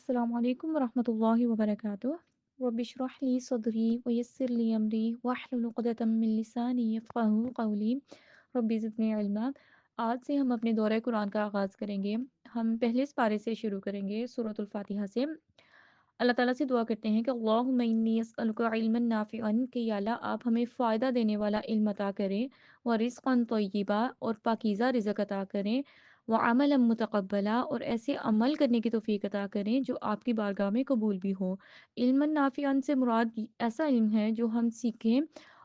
अस्सलाम वालेकुम वरहमतुल्लाहि वबरकातुह। रब्बि इश्रह ली सदरी व यस्सिर ली अमरी वाहलुल उक़दतम मिन लिसानी यफ़क़हू क़ौली रब्बि ज़िदनी इल्मा। आज से हम अपने दौरे कुरान का आगाज़ करेंगे। हम पहले इस पारे से शुरू करेंगे सूरतुल फ़ातिहा से। अल्लाह ताला से दुआ करते हैं कि अल्लाहुम्मा इन्नी अस्अलुका इल्मन नाफ़िअन, कि या अल्लाह आप हमें फ़ायदा देने वाला इल्म अता करें, व रिज़्क़न तय्यिबा और पाकीज़ा रिज़्क़ अता करें, व अमलन मुतक़ब्बला और ऐसे अमल करने की तौफ़ीक अता करें जो आपकी बारगाह में कबूल भी हो। इल्मन नाफ़िअन से मुराद ऐसा इल्म है जो हम सीखें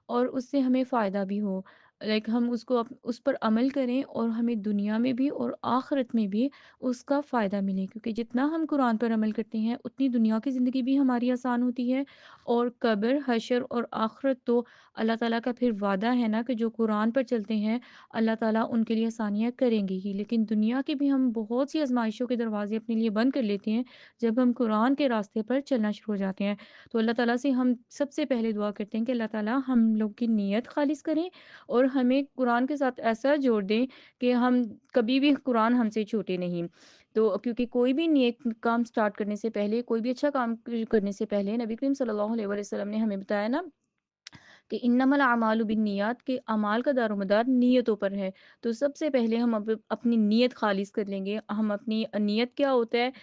और उससे हमें फ़ायदा भी हो। लाइक हम उसको उस पर अमल करें और हमें दुनिया में भी और आखिरत में भी उसका फ़ायदा मिले, क्योंकि जितना हम कुरान पर अमल करते हैं उतनी दुनिया की ज़िंदगी भी हमारी आसान होती है। और कब्र, हशर और आखिरत तो अल्लाह ताला का फिर वादा है ना कि जो कुरान पर चलते हैं अल्लाह ताला उनके लिए आसानियाँ करेंगे ही। लेकिन दुनिया की भी हम बहुत सी आजमाइशों के दरवाजे अपने लिए बंद कर लेते हैं जब हम कुरान के रास्ते पर चलना शुरू हो जाते हैं। तो अल्लाह ताला से हम सबसे पहले दुआ करते हैं कि अल्लाह ताला हम लोग की नीयत खालिस करें और हमें कुरान के साथ ऐसा जोड़ दें कि हम कभी भी कुरान हमसे छूटे नहीं। तो क्योंकि कोई भी नेक काम स्टार्ट करने से पहले, कोई भी अच्छा काम करने से पहले नबी करीम सल्लल्लाहु अलैहि वसल्लम ने हमें बताया ना कि इन्नमल अमालु बिन्नियात, के अमाल का दारोमदार नीयतों पर है। तो सबसे पहले हम अपनी नीयत खालिस कर लेंगे। हम अपनी नीयत क्या होता है?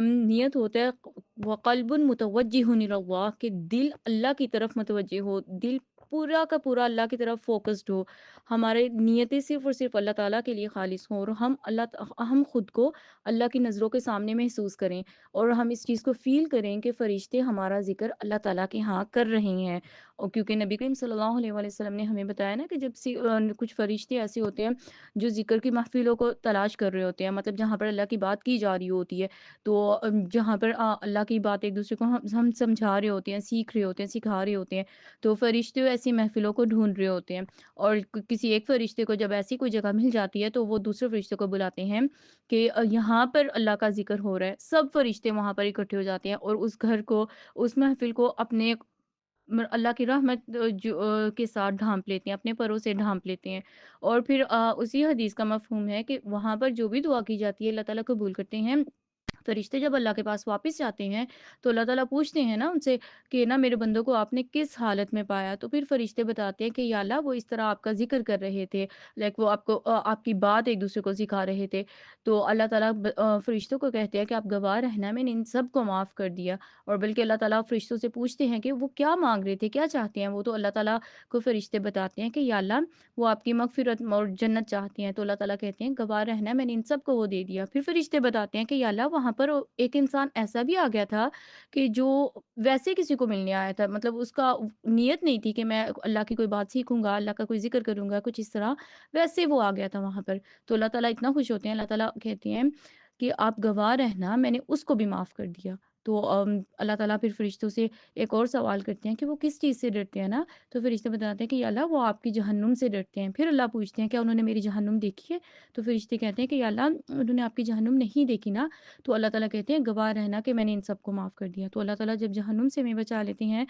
नियत होता है व क़ल्बुन मुतवज्जिहुन इलल्लाह, के दिल अल्लाह की तरफ मुतवज्जिह हो, दिल पूरा का पूरा अल्लाह की तरफ फ़ोकस्ड हो। हमारे नियतें सिर्फ़ और सिर्फ़ अल्लाह ताला के लिए खालिस हों और हम खुद को अल्लाह की नज़रों के सामने महसूस करें और हम इस चीज़ को फ़ील करें कि फ़रिश्ते हमारा ज़िक्र अल्लाह ताला के यहाँ कर रहे हैं। और क्योंकि नबी करीम सल्लल्लाहु अलैहि वसल्लम ने हमें बताया ना कि कुछ फ़रिश्ते ऐसे होते हैं जो ज़िक्र की महफ़िलों को तलाश कर रहे होते हैं, मतलब जहाँ पर अल्लाह की बात की जा रही होती है। तो जहाँ पर अल्लाह की बात एक-दूसरे को हम समझा रहे होते हैं, सीख रहे होते हैं, सिखा रहे होते हैं, तो फ़रिश्ते ऐसी महफ़िलों को ढूँढ रहे होते हैं। और किसी एक फ़रिश्ते को जब ऐसी कोई जगह मिल जाती है तो वो दूसरे फ़रिश्ते को बुलाते हैं कि यहाँ पर अल्लाह का ज़िक्र हो रहा है। सब फ़रिश्ते वहाँ पर इकट्ठे हो जाते हैं और उस घर को, उस महफ़िल को अपने अल्लाह की रहमत के साथ ढाँप लेते हैं, अपने परों से ढाँप लेते हैं। और फिर उसी हदीस का मफ़हूम है कि वहाँ पर जो भी दुआ की जाती है अल्लाह ताला कबूल करते हैं। फरिश्ते जब अल्लाह के पास वापस जाते हैं तो अल्लाह ताला पूछते हैं ना उनसे कि ना मेरे बंदों को आपने किस हालत में पाया? तो फिर फरिश्ते बताते हैं कि या अल्लाह वो इस तरह आपका ज़िक्र कर रहे थे, लाइक वो आपकी बात एक-दूसरे को सिखा रहे थे। तो अल्लाह ताला फरिश्तों को कहते हैं कि आप गवाह रहना, मैंने इन सब को माफ़ कर दिया। और बल्कि अल्लाह ताला फरिश्तों से पूछते हैं कि वो क्या माँग रहे थे, क्या चाहते हैं वो? तो अल्लाह ताला को फरिश्ते बताते हैं कि या अल्लाह वो आपकी मग़फ़िरत और जन्नत चाहते हैं। तो अल्लाह ताला कहते हैं गवाह रहना, मैंने इन सब को वो दे दिया। फिर फरिश्ते बताते हैं कि या अल्लाह वहाँ पर एक इंसान ऐसा भी आ गया था कि जो वैसे किसी को मिलने आया था, मतलब उसका नियत नहीं थी कि मैं अल्लाह की कोई बात सीखूँगा, अल्लाह का कोई ज़िक्र करूँगा, कुछ इस तरह, वैसे वो आ गया था वहाँ पर। तो अल्लाह ताला इतना खुश होते हैं, अल्लाह ताला कहते हैं कि आप गवाह रहना, मैंने उसको भी माफ़ कर दिया। तो अल्लाह ताला फिर फरिश्तों से एक और सवाल करते हैं कि वो किस चीज़ से डरते हैं ना? तो फरिश्ते बताते हैं कि या अल्लाह वो आपकी जहन्नुम से डरते हैं। फिर अल्लाह पूछते हैं क्या उन्होंने मेरी जहन्नुम देखी है? तो फरिश्ते कहते हैं कि या अल्लाह उन्होंने आपकी जहन्नुम नहीं देखी ना? तो अल्लाह ताला कहते हैं गवाह रहना कि मैंने इन सबको माफ़ कर दिया। तो अल्लाह ताला जब जहन्नुम से हमें बचा लेते हैं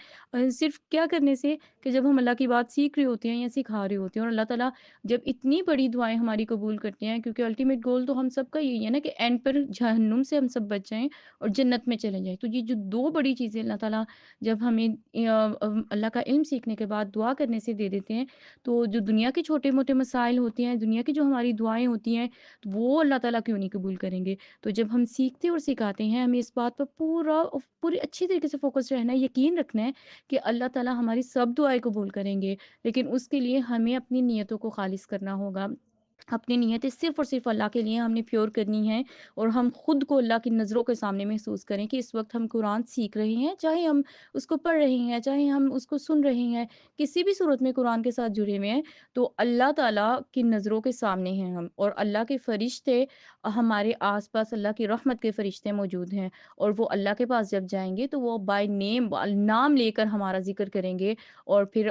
सिर्फ़ क्या करने से, कि जब हम अल्लाह की बात सीख रहे होते हैं या सिखा रहे होते हैं और अल्लाह ताला जब इतनी बड़ी दुआएँ हमारी कबूल करते हैं, क्योंकि अल्टीमेट गोल तो हम सबका यही है ना कि एंड पर जहन्नुम से हम सब बच जाएँ और जन्नत में चले जाएँ। तो ये जो 2 बड़ी चीज़ें अल्लाह ताला जब हमें अल्लाह का इल्म सीखने के बाद दुआ करने से दे देते हैं, तो जो दुनिया के छोटे-मोटे मसाइल होते हैं, दुनिया की जो हमारी दुआएँ होती हैं, तो वो अल्लाह ताला क्यों नहीं कबूल करेंगे। तो जब हम सीखते और सिखाते हैं, हमें इस बात पर पूरी अच्छी तरीके से फ़ोकस रहना है, यकीन रखना है कि अल्लाह ताला हमारी सब दुआएँ कबूल करेंगे। लेकिन उसके लिए हमें अपनी नियतों को ख़ालिस करना होगा। अपनी नियतें सिर्फ़ और सिर्फ़ अल्लाह के लिए हमने प्योर करनी है और हम खुद को अल्लाह की नज़रों के सामने महसूस करें कि इस वक़्त हम कुरान सीख रहे हैं, चाहे हम उसको पढ़ रहे हैं, चाहे हम उसको सुन रहे हैं, किसी भी सूरत में कुरान के साथ जुड़े हुए हैं, तो अल्लाह ताला की नज़रों के सामने हैं हम और अल्लाह के फ़रिश्ते हमारे आस-पास, अल्लाह की रहमत के फ़रिश्ते मौजूद हैं और वो अल्लाह के पास जब जाएँगे तो वो बाय नेम नाम लेकर हमारा ज़िक्र करेंगे और फिर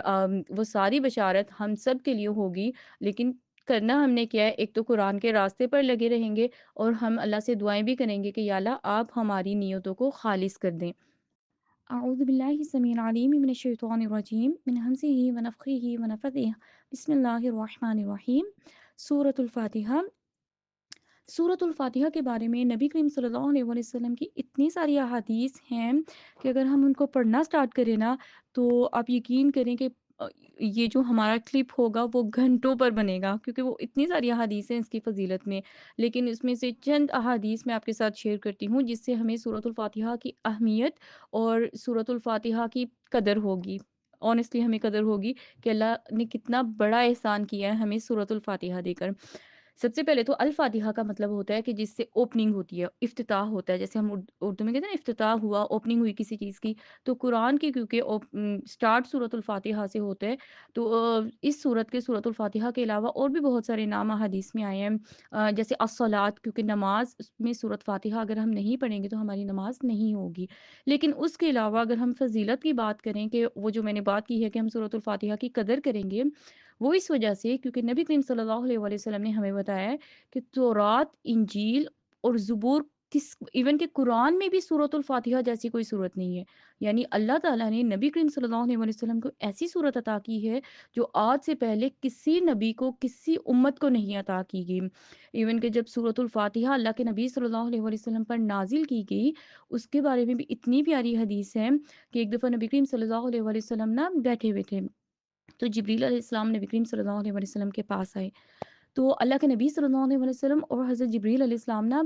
वो सारी बशारत हम सब के लिए होगी। लेकिन करना हमने क्या है, एक तो कुरान के रास्ते पर लगे रहेंगे और हम अल्लाह से दुआएँ भी करेंगे कि या अल्लाह आप हमारी नियतों को ख़ालिस कर दें। अऊज़ु बिल्लाहि समीउल अलीम मिनश शैतानिर रजीम मिन हम्ज़िहि व नफ़्ख़िहि व नफ़्थिहि बिस्मिल्लाहिर रहमानिर रहीम। सूरतुल फ़ातिहा। सूरत अल फ़ातिहा के बारे में नबी करीम सल्लल्लाहु अलैहि वसल्लम की इतनी सारी अहादीस हैं कि अगर हम उनको पढ़ना स्टार्ट करें ना, तो आप यकीन करें कि अ, ये जो हमारा क्लिप होगा वो घंटों पर बनेगा, क्योंकि वो इतनी सारी अहादीस हैं इसकी फ़ज़ीलत में। लेकिन इसमें से चंद अहादीस मैं आपके साथ शेयर करती हूँ, जिससे हमें सूरत अल फ़ातिहा की अहमियत और सूरत अल फ़ातिहा की कदर होगी। ऑनेस्टली हमें कदर होगी कि अल्लाह ने कितना बड़ा एहसान किया है हमें सूरत अल फ़ातिहा देकर। सबसे पहले तो अल-फ़ातिहा का मतलब होता है कि जिससे ओपनिंग होती है, इफ्तिताह होता है। जैसे हम उर्दू में कहते हैं ना, इफ्तिताह हुआ, ओपनिंग हुई किसी चीज़ की। तो कुरान की क्योंकि स्टार्ट सूरतुल फ़ातिहा से होता है, तो इस सूरत के सूरतुल फ़ातिहा के अलावा और भी बहुत सारे नाम हदीस में आए हैं। जैसे अस्सलात, क्योंकि नमाज़ में सूरत फ़ातिहा अगर हम नहीं पढ़ेंगे तो हमारी नमाज़ नहीं होगी। लेकिन उसके अलावा अगर हम फ़ज़ीलत की बात करें कि वो जो मैंने बात की है कि हम सूरतुल फ़ातिहा की कदर करेंगे, वो इस वजह से क्योंकि नबी करीम सल्लल्लाहु अलैहि वसल्लम ने हमें बताया है कि तौरात, इंजील और ज़बूर, किस इवन कि कुरान में भी सूरतुल फ़ातिहा जैसी कोई सूरत नहीं है। यानी अल्लाह ताला ने नबी करीम सल्लल्लाहु अलैहि वसल्लम को ऐसी सूरत अता की है जो आज से पहले किसी नबी को, किसी उम्मत को नहीं अता की गई। इवन कि जब सूरतुल फ़ातिहा अल्लाह के नबी सल्लल्लाहु अलैहि वसल्लम पर नाज़िल की गई, उसके बारे में भी इतनी प्यारी हदीस है कि एक दफ़ा नबी करीम सल्लल्लाहु अलैहि वसल्लम ना बैठे हुए थे। तो जिब्रील अलैहिस्सलाम नबी करीम सल्लल्लाहु अलैहि वसल्लम के पास आए। तो अल्लाह के नबी सल्लल्लाहु अलैहि वसल्लम और हज़रत जिब्रील अलैहिस्सलाम ना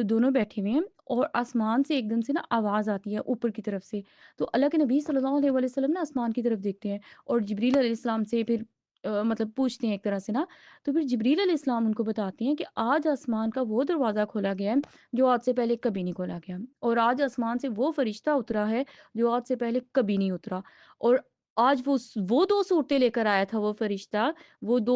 दोनों बैठे हुए हैं और आसमान से एकदम से ना आवाज़ आती है ऊपर की तरफ से। तो अल्लाह के नबी सल्लल्लाहु अलैहि वसल्लम ना आसमान की तरफ देखते हैं और जिब्रील अलैहिस्सलाम से फिर मतलब पूछते हैं एक तरह से ना। तो फिर जिब्रील अलैहिस्सलाम उनको बताते हैं कि आज आसमान का वो दरवाज़ा खोला गया है जो आज से पहले कभी नहीं खोला गया, और आज आसमान से वो फरिश्ता उतरा है जो आज से पहले कभी नहीं उतरा। और आज वो 2 सूरतें लेकर आया था वो फरिश्ता, वो 2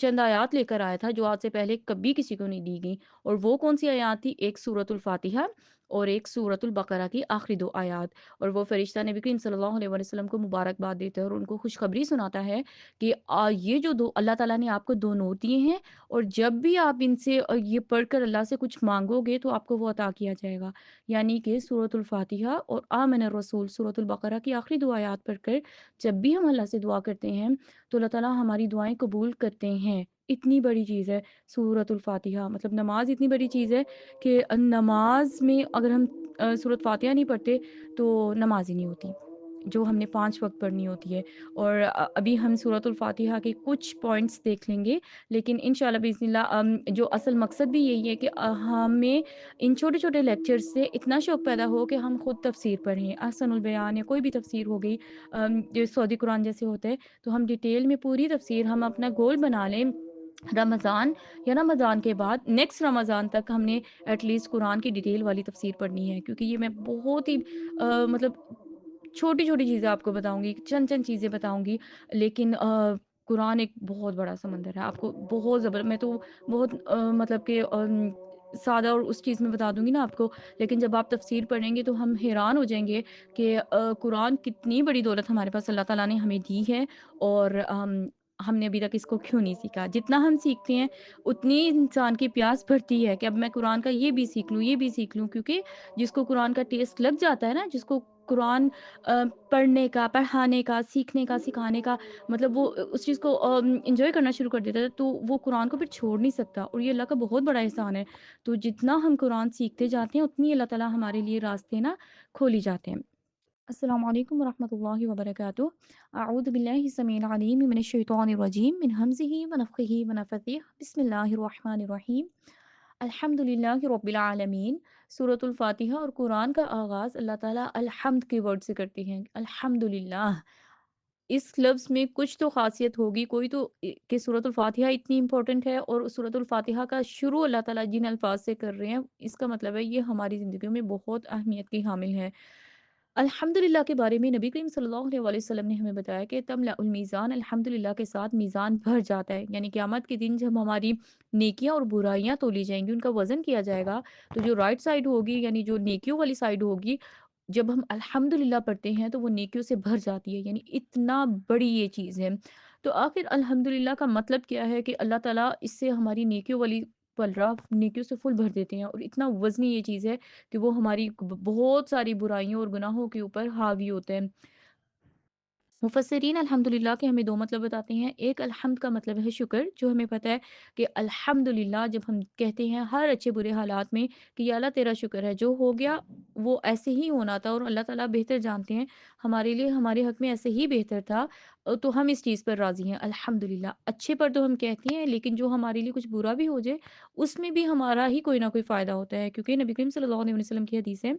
चंद आयात लेकर आया था जो आज से पहले कभी किसी को नहीं दी गई। और वो कौन-सी आयात थी? एक सूरतुल फ़ातिहा और एक सूरतुल बकरा की आखिरी 2 आयात। और वो फ़रिश्ता नबी करीम सल्लल्लाहु अलैहि वसल्लम को मुबारकबाद देता है और उनको खुशखबरी सुनाता है कि ये जो 2 अल्लाह ताला ने आपको 2 नूर दिए हैं, और जब भी आप इनसे ये पढ़कर अल्लाह से कुछ माँगोगे तो आपको वो अता किया जाएगा। यानी कि सूरतुल फ़ातिहा और आमन रसूल सूरतुल बकरा की आखिरी 2 आयात पढ़कर जब भी हम अल्लाह से दुआ करते हैं, तो अल्लाह ताला हमारी दुआएँ कबूल करते हैं। इतनी बड़ी चीज़ है सूरतुल फ़ातिहा, मतलब नमाज़ इतनी बड़ी चीज़ है कि नमाज़ में अगर हम सूरत फ़ातिहा नहीं पढ़ते तो नमाज़ ही नहीं होती, जो हमने 5 वक़्त पढ़नी होती है। और अभी हम सूरतुल फ़ातिहा के कुछ पॉइंट्स देख लेंगे, लेकिन इंशाअल्लाह बिज़निल्लाह जो असल मकसद भी यही है कि हमें इन छोटे-छोटे लेक्चर्स से इतना शौक पैदा हो कि हम खुद तफ़सीर पढ़ें। अहसनुल बयान या कोई भी तफ़सीर हो गई, जो सऊदी कुरान जैसे होते हैं, तो हम डिटेल में पूरी तफ़सीर हम अपना गोल बना लें। रमज़ान या रमज़ान के बाद नेक्स्ट रमज़ान तक हमने एटलीस्ट कुरान की डिटेल वाली तफ़सीर पढ़नी है, क्योंकि ये मैं बहुत ही मतलब छोटी-छोटी चीज़ें आपको बताऊँगी, चंद-चंद चीज़ें बताऊँगी, लेकिन कुरान एक बहुत बड़ा समंदर है। आपको बहुत मैं तो बहुत मतलब कि सादा और उस चीज़ में बता दूँगी ना आपको, लेकिन जब आप तफ़सीर पढ़ेंगे तो हम हैरान हो जाएँगे कि कुरान कितनी बड़ी दौलत हमारे पास अल्लाह ताला ने हमें दी है, और हमने अभी तक इसको क्यों नहीं सीखा। जितना हम सीखते हैं, उतनी इंसान की प्यास बढ़ती है कि अब मैं कुरान का ये भी सीख लूँ, ये भी सीख लूँ, क्योंकि जिसको कुरान का टेस्ट लग जाता है ना, जिसको कुरान पढ़ने का, पढ़ाने का, सीखने का, सिखाने का, मतलब वो उस चीज़ को एन्जॉय करना शुरू कर देता है, तो वो कुरान को फिर छोड़ नहीं सकता, और ये अल्लाह का बहुत बड़ा एहसान है। तो जितना हम कुरान सीखते जाते हैं, उतनी अल्लाह ताला हमारे लिए रास्ते ना खोली जाते हैं। अस्सलामु अलैकुम वरहमतुल्लाहि वबरकातुहू। अऊज़ु बिल्लाहि समीउल अलीम मिनश शैतानिर रजीम मिन हमज़िही व नफ़्ख़िही व नफ़्थिही। बिस्मिल्लाहिर रहमानिर रहीम। अल्हम्दुलिल्लाहि रब्बिल आलमीन। सूरतुल फ़ातिहा और कुरान का आगाज़ अल्लाह ताला अल-हम्द के वर्ड से करते हैं। अल्हम्दुलिल्लाह। इस लफ्ज़ में कुछ तो ख़ासियत होगी, कोई तो कि सूरतुल फ़ातिहा इतनी इम्पोर्टेंट है, और सूरतुल फ़ातिहा का शुरू अल्लाह ताला जिन अल्फ़ाज़ से कर रहे हैं, इसका मतलब है ये हमारी ज़िंदगियों में बहुत अहमियत की हामिल है। अल्हम्दुलिल्लाह के बारे में नबी करीम सल्लल्लाहु अलैहि वसल्लम ने हमें बताया कि तमलउल मीज़ान, अल्हम्दुलिल्लाह के साथ मीज़ान भर जाता है। यानी क़यामत के दिन जब हमारी नेकियां और बुराइयां तोली जाएँगी, उनका वज़न किया जाएगा, तो जो राइट साइड होगी, यानी जो नेकियों वाली साइड होगी, जब हम अल्हम्दुलिल्लाह पढ़ते हैं तो वो नेकियों से भर जाती है। यानी इतना बड़ी ये चीज़ है। तो आखिर अल्हम्दुलिल्लाह का मतलब क्या है कि अल्लाह ताला इससे हमारी नेकियों वाली पलड़ा नेकियों से फुल भर देते हैं, और इतना वज़नी ये चीज़ है कि वो हमारी बहुत सारी बुराइयों और गुनाहों के ऊपर हावी होते हैं। मुफ़स्सिरीन अल्हम्दुलिल्लाह के हमें 2 मतलब बताते हैं। एक अल्हम्द का मतलब है शुक्र, जो हमें पता है कि अल्हम्दुलिल्लाह जब हम कहते हैं हर अच्छे बुरे हालात में कि या अल्लाह तेरा शुक्र है, जो हो गया वो ऐसे ही होना था और अल्लाह ताला बेहतर जानते हैं, हमारे लिए हमारे हक़ में ऐसे ही बेहतर था। तो हम इस चीज़ पर राज़ी हैं अल्हम्दुलिल्लाह। अच्छे पर तो हम कहते हैं, लेकिन जो हमारे लिए कुछ बुरा भी हो जाए, उसमें भी हमारा ही कोई ना कोई फ़ायदा होता है, क्योंकि नबी करीम सल्लल्लाहु अलैहि वसल्लम की हदीस है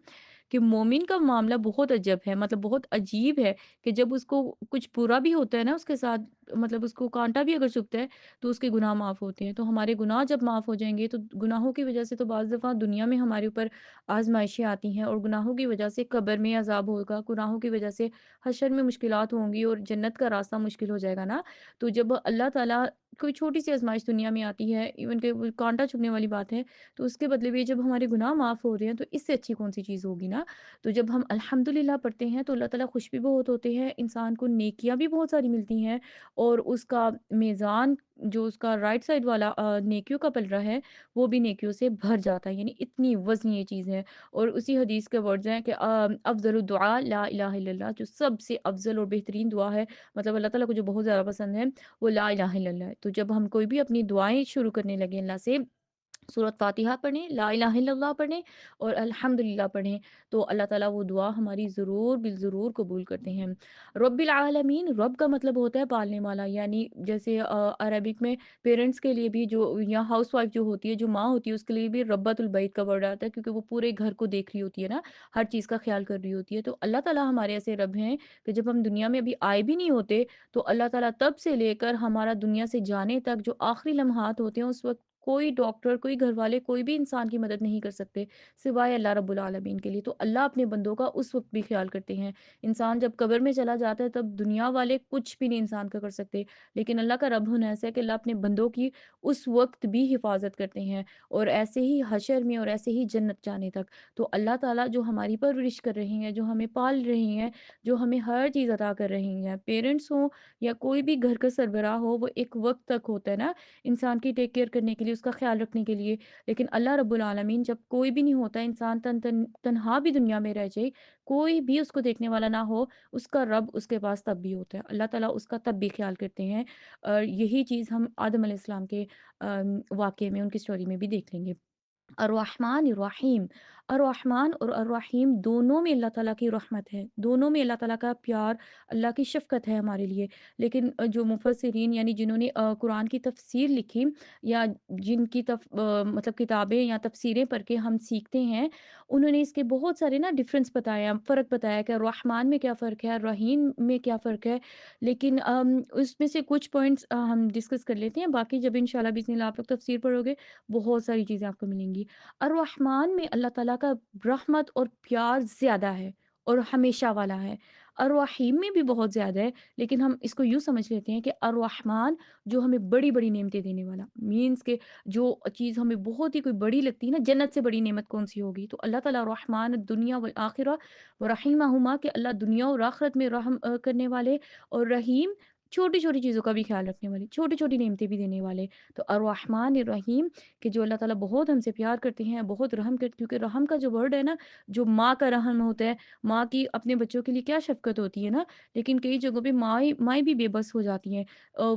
कि मोमिन का मामला बहुत अजब है, मतलब बहुत अजीब है कि जब उसको कुछ बुरा भी होता है ना उसके साथ, मतलब उसको काँटा भी अगर चुभता है, तो उसके गुनाह माफ़ होते हैं। तो हमारे गुनाह जब माफ़ हो जाएँगे, तो गुनाहों की वज़ह से तो बाज़ दफ़ा दुनिया में हमारे ऊपर आज़माइशें आती हैं, और गुनाहों की वज़ह से कब्र में अज़ाब होगा, गुनाहों की वज़ह से हशर में मुश्किलात होंगी और जन्नत का रास्ता मुश्किल हो जाएगा ना। तो जब अल्लाह ताला कोई छोटी-सी आज़माइश दुनिया में आती है, इवन कि वो काँटा चुभने वाली बात है, तो उसके बदले में जब हमारे गुनाह माफ़ हो रहे हैं, तो इससे अच्छी कौन-सी चीज़ होगी ना। तो जब हम अल्हम्दुलिल्लाह पढ़ते हैं, तो अल्लाह ताला खुश भी बहुत होते हैं, इंसान को नेकियां भी बहुत सारी मिलती हैं, और उसका मीज़ान जो उसका राइट साइड वाला नेकियों का पलड़ा है, वो भी नेकियों से भर जाता है, यानी इतनी वज़नी ये चीज़ है। और उसी हदीस के वर्ड्स हैं कि अफ़ज़लु दुआ ला इलाहा इल्लल्लाह, जो सबसे अफ़ज़ल और बेहतरीन दुआ है, मतलब अल्लाह ताला को जो बहुत ज़्यादा पसंद है, वो ला इलाहा इल्लल्लाह है। तो जब हम कोई भी अपनी दुआएं शुरू करने लगे अल्लाह से, सूरत फ़ातिहा पढ़ें, ला इलाहा इल्लल्लाह पढ़ें और अल्हम्दुलिल्लाह पढ़ें, तो अल्लाह ताला वो दुआ हमारी ज़रूर बिल-ज़रूर कबूल करते हैं। रब्बिल आलमीन, रब का मतलब होता है पालने वाला, यानी जैसे अरबिक में पेरेंट्स के लिए भी, जो या हाउसवाइफ़ जो होती है, जो माँ होती है, उसके लिए भी रब्बतुल बैत का वर्ड आता है, क्योंकि वो पूरे घर को देख रही होती है ना, हर चीज़ का ख़्याल कर रही होती है। तो अल्लाह ताला हमारे ऐसे रब हैं कि जब हम दुनिया में अभी आए भी नहीं होते, तो अल्लाह ताला तब से लेकर हमारा दुनिया से जाने तक जो आखिरी लम्हात होते हैं, उस वक़्त कोई डॉक्टर, कोई घरवाले, कोई भी इंसान की मदद नहीं कर सकते, सिवाय अल्लाह रब्बुल आलमीन के लिए। तो अल्लाह अपने बंदों का उस वक़्त भी ख़्याल करते हैं। इंसान जब कब्र में चला जाता है, तब दुनिया वाले कुछ भी नहीं इंसान का कर सकते, लेकिन अल्लाह का रब होना ऐसा है कि अल्लाह अपने बंदों की उस वक़्त भी हिफ़ाज़त करते हैं, और ऐसे ही हशर में और ऐसे ही जन्नत जाने तक। तो अल्लाह ताला जो हमारी परवरिश कर रहे हैं, जो हमें पाल रहे हैं, जो हमें हर चीज़ अता कर रहे हैं, पेरेंट्स हों या कोई भी घर का सरबराह हो, वो एक वक़्त तक होता है ना इंसान की टेक केयर करने के लिए, उसका ख़्याल रखने के लिए। लेकिन अल्लाह रब्बुल आलमीन जब कोई भी नहीं होता, इंसान तन्हा भी दुनिया में रह जाए, कोई भी उसको देखने वाला ना हो, उसका रब उसके पास तब भी होता है। अल्लाह ताला उसका तब भी ख़्याल करते हैं। यही चीज़ हम आदम अलैहिस्सलाम के वाक़ये में, उनकी स्टोरी में भी देख लेंगे। अर्रहमान अर्रहीम, अर्रहमान और अर्रहीम दोनों में अल्लाह ताला की रहमत है, दोनों में अल्लाह ताला का प्यार, अल्लाह की शफ़क़त है हमारे लिए। लेकिन जो मुफ़स्सिरीन यानी जिन्होंने कुरान की तफ़सीर लिखी, या जिनकी मतलब किताबें या तफ़सीरें पढ़ के हम सीखते हैं, उन्होंने इसके बहुत सारे ना डिफ़रेंस बताया, फ़र्क बताया कि रहमान में क्या फ़र्क है, रहीम में क्या फ़र्क है। लेकिन उसमें से कुछ पॉइंट्स हम डिस्कस कर लेते हैं, बाकी जब इंशाल्लाह बिस्मिल्लाह आप लोग तफ़सीर पढ़ोगे, बहुत सारी चीज़ें आपको मिलेंगी। अर्रहमान में अल्लाह ताला का रहमत और प्यार ज़्यादा है और हमेशा वाला है। अर्रहीम में भी बहुत ज़्यादा है, लेकिन हम इसको यूँ समझ लेते हैं कि अर्रहमान जो हमें बड़ी-बड़ी नेमतें देने वाला, मीन्स के जो चीज़ हमें बहुत ही कोई बड़ी लगती है ना, जन्नत से बड़ी नेमत कौन-सी होगी? तो अल्लाह ताला रहमान दुनिया वल आखिरा व रहीमहुमा, के अल्लाह दुनिया और आखिरत में रहम करने वाले, और रहीम छोटी-छोटी चीज़ों का भी ख़्याल रखने वाले, छोटी-छोटी नेमतें भी देने वाले। तो अर्रहमान रहीम, कि जो अल्लाह ताला बहुत हमसे प्यार करते हैं, बहुत रहम करते, क्योंकि रहम का जो वर्ड है ना, जो माँ का रहम होता है, माँ की अपने बच्चों के लिए क्या शफ़क़त होती है ना, लेकिन कई जगहों पे माँएँ माँएँ भी बेबस हो जाती हैं।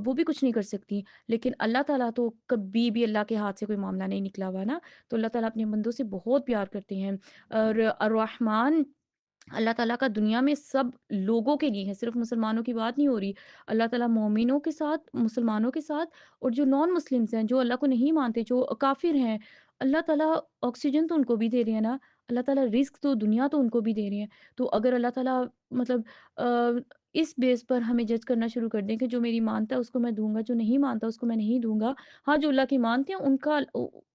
वो भी कुछ नहीं कर सकती। लेकिन अल्लाह ताला तो कभी भी अल्लाह के हाथ से कोई मामला नहीं निकला हुआ ना, तो अल्लाह ताला अपने बंदों से बहुत प्यार करते हैं। और अर्रहमान अल्लाह ताला का दुनिया में सब लोगों के लिए है, सिर्फ़ मुसलमानों की बात नहीं हो रही। अल्लाह ताला मोमिनों के साथ, मुसलमानों के साथ, और जो नॉन मुस्लिम्स हैं, जो अल्लाह को नहीं मानते, जो काफ़िर हैं, अल्लाह ताला ऑक्सीजन तो उनको भी दे रहे हैं ना, अल्लाह ताला रिज़्क तो दुनिया तो उनको भी दे रहे हैं। तो अगर अल्लाह ताला मतलब इस बेस पर हमें जज करना शुरू कर दें कि जो मेरी मानता है उसको मैं दूँगा, जो नहीं मानता उसको मैं नहीं दूँगा। हाँ, जो अल्लाह की मानते हैं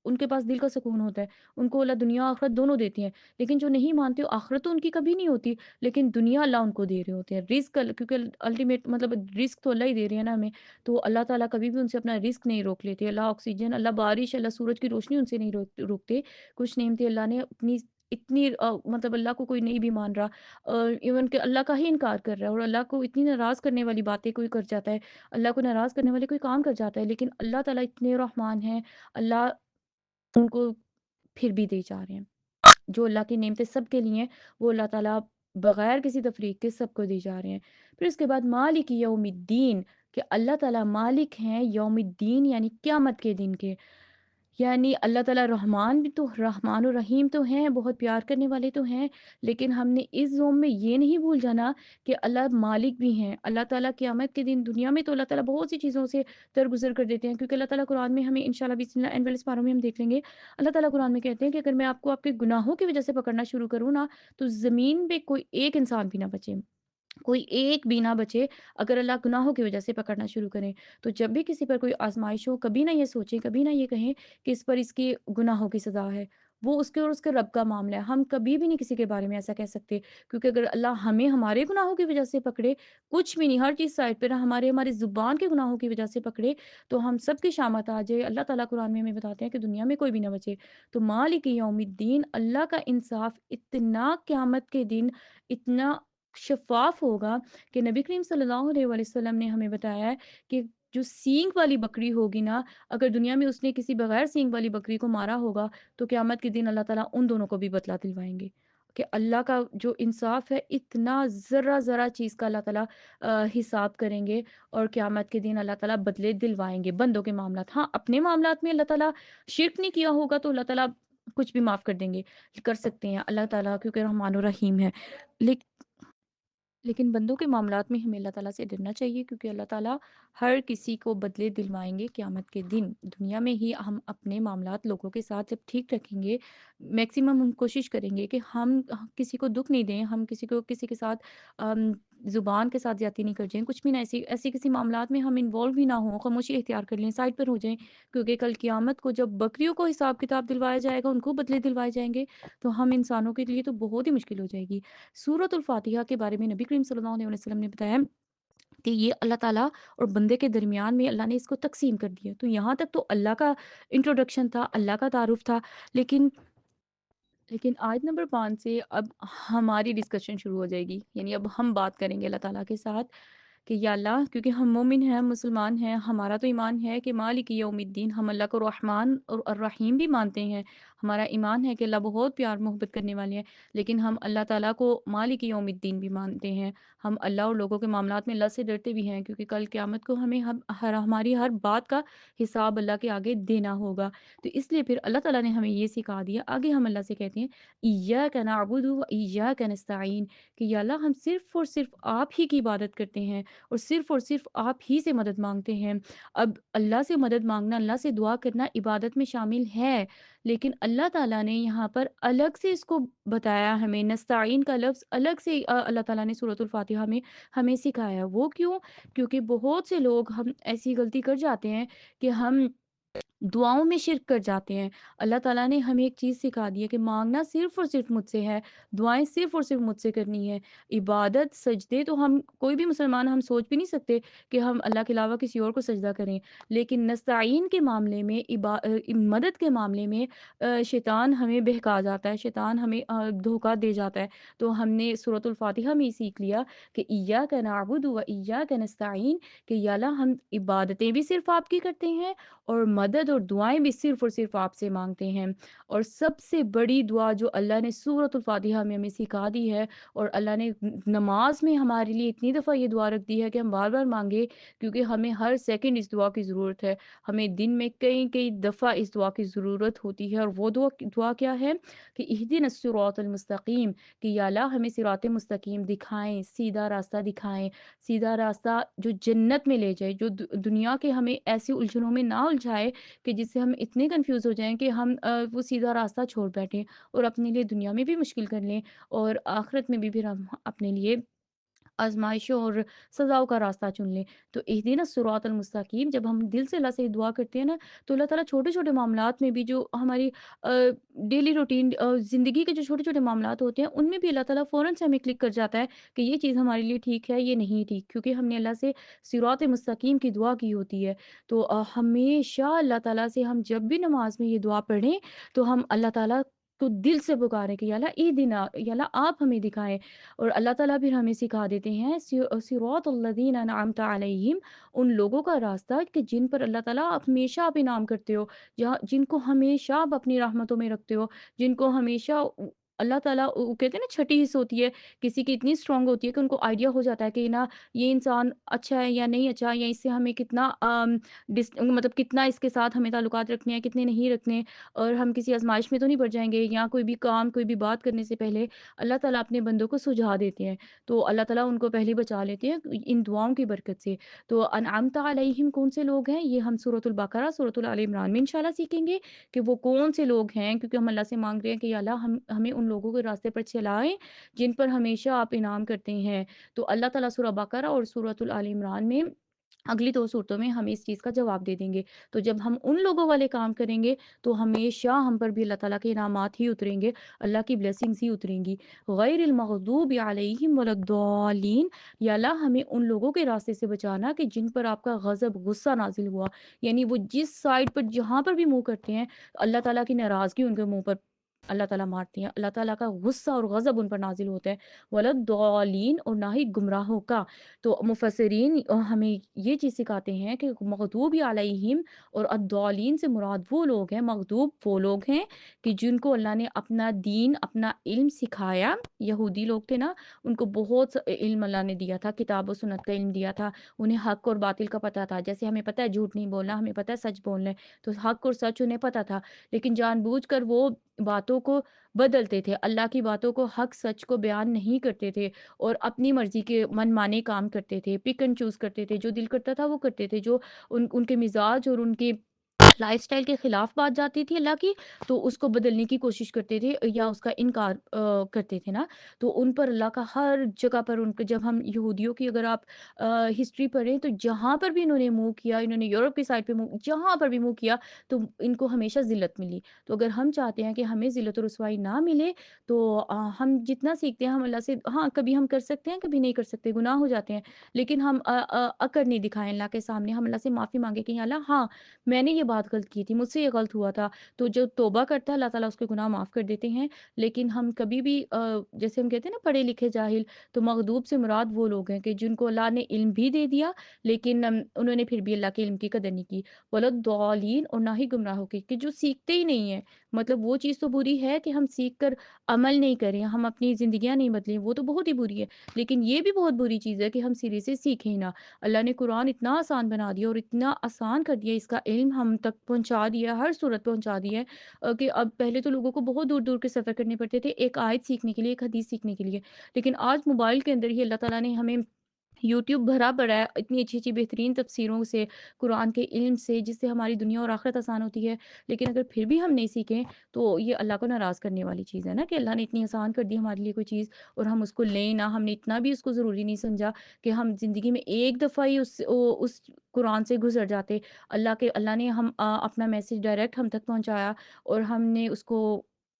उनके पास दिल का सुकून होता है। उनको अल्लाह दुनिया आखिरत दोनों देती है। लेकिन जो नहीं मानते हो, आखिरत तो उनकी कभी नहीं होती, लेकिन दुनिया अल्लाह उनको दे रहे होते हैं। रिज़्क क्योंकि अल्टीमेट मतलब रिज़्क तो अल्लाह ही दे रहे हैं ना हमें, तो अल्लाह ताला कभी भी उनसे अपना रिज़्क नहीं रोक लेते। अल्लाह ऑक्सीजन, अल्लाह बारिश, अल्लाह सूरज की रोशनी उनसे नहीं रोकते। कुछ नेमतें अल्लाह ने अपनी इतनी मतलब अल्लाह को कोई नहीं भी मान रहा, इवन कि अल्लाह का ही इनकार कर रहा है, और अल्लाह को इतनी नाराज़ करने वाली बातें कोई कर जाता है, अल्लाह को नाराज़ करने वाले कोई काम कर जाता है, लेकिन अल्लाह ताला इतने रहमान हैं, अल्लाह उनको फिर भी दे जा रहे हैं। जो अल्लाह की नेमतें सबके लिए हैं, वो अल्लाह ताला बगैर किसी तफरीक के सबको दी जा रहे हैं। फिर उसके बाद मालिक यौमिद्दीन, कि अल्लाह ताला मालिक हैं यौमिद्दीन यानी क़यामत के दिन के। यानी अल्लाह ताला रहमान भी तो रहमान और रहीम तो हैं, बहुत प्यार करने वाले तो हैं, लेकिन हमने इस ज़ोम में ये नहीं भूल जाना कि अल्लाह मालिक भी हैं। अल्लाह ताला क़यामत के दिन दुनिया में तो अल्लाह ताला बहुत सी चीज़ों से दरगुज़र कर देते हैं, क्योंकि अल्लाह ताला कुरान में हमें इंशाअल्लाह बिस्मिल्लाह एंड वाले पारों में हम देख लेंगे। अल्लाह ताला कुरान में कहते हैं कि अगर मैं आपको आपके गुनाहों की वज़ह से पकड़ना शुरू करूँ ना, तो ज़मीन पे कोई एक इंसान भी ना बचे। कोई एक भी ना बचे, अगर अल्लाह गुनाहों की वजह से पकड़ना शुरू करें। तो जब भी किसी पर कोई आज़माइश हो, कभी ना ये सोचें, कभी ना ये कहें कि इस पर इसके गुनाहों की सज़ा है। वो उसके और उसके रब का मामला है। हम कभी भी नहीं किसी के बारे में ऐसा कह सकते, क्योंकि अगर अल्लाह हमें हमारे गुनाहों की वजह से पकड़े, कुछ भी नहीं, हर चीज़ साइड पे ना हमारे हमारी ज़ुबान के गुनाहों की वजह से पकड़े, तो हम सब की शामत आ जाए। अल्लाह ताला कुरान में हमें बताते हैं कि दुनिया में कोई भी ना बचे। तो मालिक यौमिद्दीन, अल्लाह का इंसाफ इतना क़यामत के दिन इतना शफ़ाफ़ होगा कि नबी करीम सल्लल्लाहु अलैहि वसल्लम ने हमें बताया है कि जो सींग वाली बकरी होगी ना, अगर दुनिया में उसने किसी बगैर सींग वाली बकरी को मारा होगा, तो क़यामत के दिन अल्लाह ताला उन दोनों को भी बदला दिलवाएँगे। कि अल्लाह का जो इंसाफ़ है, इतना ज़रा-ज़रा चीज़ का अल्लाह ताला हिसाब करेंगे, और क़यामत के दिन अल्लाह ताला बदले दिलवाएँगे बंदों के मामलात। हाँ, अपने मामलात में अल्लाह ताला शिर्क नहीं किया होगा, तो अल्लाह ताला कुछ भी माफ़ कर देंगे, कर सकते हैं अल्लाह ताला, क्योंकि रहमान और रहीम है। लेक लेकिन बंदों के मामलात में हमें अल्लाह ताला से डरना चाहिए, क्योंकि अल्लाह ताला हर किसी को बदले दिलवाएँगे क़यामत के दिन। दुनिया में ही हम अपने मामलात लोगों के साथ जब ठीक रखेंगे, मैक्सिमम हम कोशिश करेंगे कि हम किसी को दुःख नहीं दें, हम किसी को किसी के साथ अम, ज़ुबान के साथ ज़्यादती नहीं कर जाएँ, कुछ भी ना ऐसी ऐसी किसी मामलात में हम इन्वॉल्व ही ना हों, खामोशी इख्तियार कर लें, साइड पर हो जाएँ। क्योंकि कल क़यामत को जब बकरियों को हिसाब-किताब दिलवाया जाएगा, उनको बदले दिलवाए जाएँगे, तो हम इंसानों के लिए तो बहुत ही मुश्किल हो जाएगी। सूरतुल फ़ातिहा के बारे में नबी करीम सल्लल्लाहु अलैहि वसल्लम ने बताया कि ये अल्लाह ताला और बंदे के दरमियान में अल्लाह ने इसको तक़सीम कर दिया। तो यहाँ तक तो अल्लाह का इंट्रोडक्शन था, अल्लाह का तारुफ़ था, लेकिन लेकिन आयत नंबर 5 से अब हमारी डिस्कशन शुरू हो जाएगी। यानी अब हम बात करेंगे अल्लाह ताला के साथ कि या अल्लाह, क्योंकि हम मोमिन हैं, मुसलमान हैं, हमारा तो ईमान है कि मालिक यौमिद्दीन, हम अल्लाह को रहमान और अर्रहीम भी मानते हैं। हमारा ईमान है कि अल्लाह बहुत प्यार मोहब्बत करने वाले हैं, लेकिन हम अल्लाह ताला को मालिक यौमिद्दीन भी मानते हैं। हम अल्लाह और लोगों के मामलात में अल्लाह से डरते भी हैं, क्योंकि कल क़यामत को हमें हमारी हर बात का हिसाब अल्लाह के आगे देना होगा। तो इसलिए फिर अल्लाह ताला ने हमें ये सिखा दिया। आगे हम अल्लाह से कहते हैं, इय्याका नअबुदु व इय्याका नस्तईन, कि या अल्लाह, हम सिर्फ़ और सिर्फ़ आप ही की इबादत करते हैं और सिर्फ़ आप ही से मदद माँगते हैं। अब अल्लाह से मदद माँगना, अल्लाह से दुआ करना इबादत में शामिल है, लेकिन अल्लाह ताला ने यहाँ पर अलग से इसको बताया हमें, नस्ताइन का लफ्ज़ अलग से अल्लाह ताला ने सूरतुल फ़ातिहा में हमें सिखाया। वो क्यों? क्योंकि बहुत से लोग हम ऐसी गलती कर जाते हैं कि हम दुआओं में शिर्क कर जाते हैं। अल्लाह ताला ने हमें एक चीज़ सिखा दी है कि माँगना सिर्फ़ और सिर्फ़ मुझसे है, दुआएँ सिर्फ़ और सिर्फ़ मुझसे करनी है। इबादत, सजदे तो हम कोई भी मुसलमान हम सोच भी नहीं सकते कि हम अल्लाह के अलावा किसी और को सजदा करें। लेकिन नस्ताईन के मामले में मदद के मामले में शैतान हमें बहका जाता है, शैतान हमें धोखा दे जाता है। तो हमने सूरतुल फ़ातिहा में ही सीख लिया कि इय्याका नअबुदु व इय्याका नस्तईन, कि या अल्लाह, हम इबादतें भी सिर्फ़ आपकी करते हैं और मदद और दुआएँ भी सिर्फ़ और सिर्फ़ आपसे माँगते हैं। और सबसे बड़ी दुआ जो अल्लाह ने सूरतुल फ़ातिहा में हमें सिखा दी है, और अल्लाह ने नमाज़ में हमारे लिए इतनी दफ़ा ये दुआ रख दी है कि हम बार-बार माँगे, क्योंकि हमें हर सेकंड इस दुआ की ज़रूरत है। हमें दिन में कई-कई दफ़ा इस दुआ की ज़रूरत होती है, और वो दुआ क्या है कि इहदिनस सिरातल मुस्तकीम, कि या अल्लाह, हमें सिरात मुस्तकीम दिखाएँ, सीधा रास्ता दिखाएँ, सीधा रास्ता जो जन्नत में ले जाए, जो दुनिया के हमें ऐसी उलझनों में ना उलझाए कि जिससे हम इतने कन्फ्यूज़ हो जाएँ कि हम वो सीधा रास्ता छोड़ बैठें और अपने लिए दुनिया में भी मुश्किल कर लें, और आखिरत में भी फिर हम अपने लिए आज़माइशों और सज़ाओं का रास्ता चुन लें। तो इहदिना सिरातल मुस्तकीम, जब हम दिल से अल्लाह से दुआ करते हैं ना, तो अल्लाह ताला छोटे-छोटे मामलात में भी, जो हमारी डेली रूटीन ज़िंदगी के जो छोटे-छोटे मामलात होते हैं, उनमें भी अल्लाह ताला फ़ौरन से हमें क्लिक कर जाता है कि ये चीज़ हमारे लिए ठीक है, ये नहीं ठीक, क्योंकि हमने अल्लाह से सिरात मुस्तकीम की दुआ की होती है। तो हमेशा अल्लाह ताला से हम जब भी नमाज़ में ये दुआ पढ़ें, तो हम अल्लाह ताला को दिल से पुकारें कि या अल्लाह इहदिना, या अल्लाह आप हमें दिखाएँ। और अल्लाह ताला फिर हमें सिखा देते हैं सिरातल्लज़ीना अनअमता अलैहिम, उन लोगों का रास्ता कि जिन पर अल्लाह ताला हमेशा आप इनाम करते हो, जहाँ जिनको हमेशा आप अपनी रहमतों में रखते हो, जिनको हमेशा اللہ ताला वो कहते हैं ना छठी हिस्स होती है, किसी की इतनी स्ट्रॉन्ग होती है कि उनको आइडिया हो जाता है कि ना ये इंसान अच्छा है या नहीं अच्छा, या इससे हमें कितना मतलब कितना इसके साथ हमें ताल्लुकात रखने हैं, कितने नहीं रखने, और हम किसी आज़माइश में तो नहीं पड़ जाएँगे, या कोई भी काम, कोई भी बात करने से पहले अल्लाह ताला अपने बंदों को सुझा देते हैं। तो अल्लाह ताला उनको पहले ही बचा लेते हैं इन दुआओं की बरकत से। तो अनअमत अलैहिम कौन से लोग हैं? ये हम सूरतुल बकरा, सूरतुल आल इमरान में इंशाअल्लाह सीखेंगे कि वो कौन से लोग हैं, क्योंकि हम अल्लाह से माँग रहे हैं कि या अल्लाह हम हमें उन लोगों के रास्ते पर चलाएँ, जिन पर हमेशा आप इनाम करते हैं। तो अल्लाह ताला सूरह बकरा और सूरतुल आल इमरान में अगली 2 सूरतों में हमें इस चीज़ का जवाब दे देंगे। तो जब हम उन लोगों वाले काम करेंगे, तो हमेशा हम पर भी अल्लाह ताला के इनामात ही उतरेंगे, अल्लाह की ब्लेसिंग्स ही उतरेंगी। गैरिल मग़दूबि अलैहिम वलद्दालिन, या अल्लाह हमें उन लोगों के रास्ते से बचाना कि जिन पर आपका गज़ब, गुस्सा नाज़िल हुआ। यानी वो जिस साइड पर जहाँ पर भी मुँह करते हैं, अल्लाह ताला की नाराज़गी उनके मुँह पर अल्लाह ताला मारती हैं। अल्लाह ताला का गुस्सा और गज़ब उन पर नाज़िल होता है। वलद्दालिन, और ना ही गुमराहों का। तो मुफस्सिरीन हमें ये चीज़ सिखाते हैं कि मग़दूबि अलैहिम और अद्दालीन से मुराद वो लोग हैं, मग़दूब वो लोग हैं कि जिनको अल्लाह ने अपना दीन, अपना इल्म सिखाया। यहूदी लोग थे ना, उनको बहुत स इल्म अल्लाह ने दिया था, किताब और सुन्नत का इल्म दिया था। उन्हें हक़ और बातिल का पता था। जैसे हमें पता है झूठ नहीं बोलना, हमें पता है सच बोलना है, तो हक़ और सच उन्हें पता था। लेकिन जानबूझकर वो बातों को बदलते थे, अल्लाह की बातों को, हक़ सच को बयान नहीं करते थे, और अपनी मर्ज़ी के मनमाने काम करते थे, पिक एंड चूज़ करते थे, जो दिल करता था वो करते थे, जो उनके मिज़ाज और उनके लाइफ़स्टाइल के खिलाफ बात जाती थी अल्लाह की, तो उसको बदलने की कोशिश करते थे या उसका इनकार करते थे ना। तो उन पर अल्लाह का हर जगह पर, उनके जब हम यहूदियों की अगर आप हिस्ट्री पढ़ें, तो जहाँ पर भी इन्होंने मूव किया, इन्होंने यूरोप की साइड पे मूव, जहाँ पर भी मूव किया, तो इनको हमेशा ज़िल्लत मिली। तो अगर हम चाहते हैं कि हमें ज़िल्लत और रुसवाई ना मिले, तो हम जितना सीखते हैं हम अल्लाह से, हाँ, कभी हम कर सकते हैं, कभी नहीं कर सकते, गुनाह हो जाते हैं। लेकिन हम अकड़ नहीं दिखाएँ अल्लाह के सामने, हम अल्लाह से माफ़ी माँगे कि या अल्लाह, हाँ, मैंने ये बात गलत की थी, मुझसे ये गलत हुआ था। तो जो तौबा करता है अल्लाह ताला उसके गुनाह माफ़ कर देते हैं। लेकिन हम कभी भी जैसे हम कहते हैं ना पढ़े लिखे जाहिल, तो मग़दूब से मुराद वो लोग हैं कि जिनको अल्लाह ने इल्म भी दे दिया, लेकिन उन्होंने फिर भी अल्लाह के इल्म की कदर नहीं की। वलद्दालीन, और ना ही गुमराहों की, कि जो सीखते ही नहीं हैं। मतलब वो चीज़ तो बुरी है कि हम सीख कर अमल नहीं करें, हम अपनी ज़िंदगियाँ नहीं बदलें, वो तो बहुत ही बुरी है। लेकिन ये भी बहुत बुरी चीज़ है कि हम सिरे से सीखें ही ना। अल्लाह ने कुरान इतना आसान बना दिया और इतना आसान कर दिया, इसका इल्म हम तक पहुँचा दिया, हर सूरत पहुँचा दी है, कि अब पहले तो लोगों को बहुत दूर-दूर के सफ़र करने पड़ते थे, एक आयत सीखने के लिए, एक हदीस सीखने के लिए। लेकिन आज मोबाइल के अंदर ही अल्लाह ताला ने हमें यूट्यूब भरा पड़ा है इतनी अच्छी-अच्छी बेहतरीन तफ़सीरों से, कुरान के इल्म से, जिससे हमारी दुनिया और आख़िरत आसान होती है। लेकिन अगर फिर भी हम नहीं सीखें, तो ये अल्लाह को नाराज़ करने वाली चीज़ है ना, कि अल्लाह ने इतनी आसान कर दी हमारे लिए कोई चीज़ और हम उसको लें ना, हमने इतना भी उसको ज़रूरी नहीं समझा कि हम ज़िंदगी में एक दफ़ा ही उस कुरान से गुज़र जाते। अल्लाह ने अपना मैसेज डायरेक्ट हम तक पहुँचाया, और हमने उसको,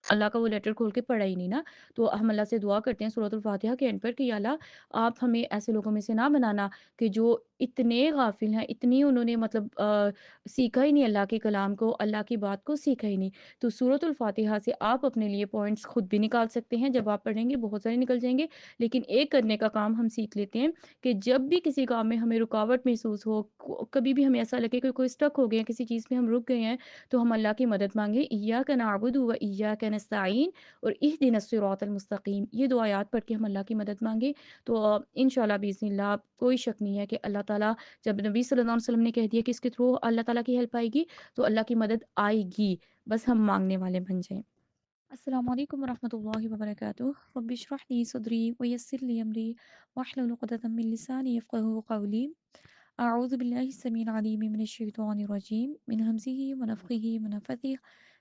अल्लाह का वो लेटर खोल के पढ़ा ही नहीं ना। तो हम अल्लाह से दुआ करते हैं सूरतुल फ़ातिहा के एंड पर कि या अल्लाह, आप हमें ऐसे लोगों में से ना बनाना कि जो इतने गाफ़िल हैं, इतनी उन्होंने मतलब सीखा ही नहीं अल्लाह के कलाम को, अल्लाह की बात को सीखा ही नहीं। तो सूरतुल फ़ातिहा से आप अपने लिए पॉइंट्स खुद भी निकाल सकते हैं, जब आप पढ़ेंगे बहुत सारे निकल जाएँगे। लेकिन एक करने का काम हम सीख लेते हैं कि जब भी किसी काम में हमें रुकावट महसूस हो, कभी भी हमें ऐसा लगे कि कोई स्टक हो गए हैं, किसी चीज़ में हम रुक गए हैं, तो हम अल्लाह की मदद मांगे, इय्याका नअबुदु व इय्याका नस्तईन और इहदिनस सिरातल मुस्तकीम, ये दो आयात पढ़ के हम अल्लाह की मदद मांगे। तो इंशाल्लाह बिइज़्निल्लाह, कोई शक नहीं है कि अल्लाह ताला, जब नबी सल्लल्लाहु अलैहि वसल्लम ने कह दिया कि इसके थ्रू अल्लाह ताला की हेल्प आएगी, तो अल्लाह की मदद आएगी, बस हम मांगने वाले बन जाएं। अस्सलाम वालेकुम वरहमतुल्लाहि वबरकातुहू। रब्बि इश्रह ली सदरी व यस्सिर ली अमरी वाहलुल उक़दतम मिन लिसानी यफ़क़हू क़ौली। अऊज़ु बिल्लाहि अस्समीइल अलीम मिनश शैतानिर रजीम मिन हम्ज़िही व नफ़्ख़िही व नफ़्थिही।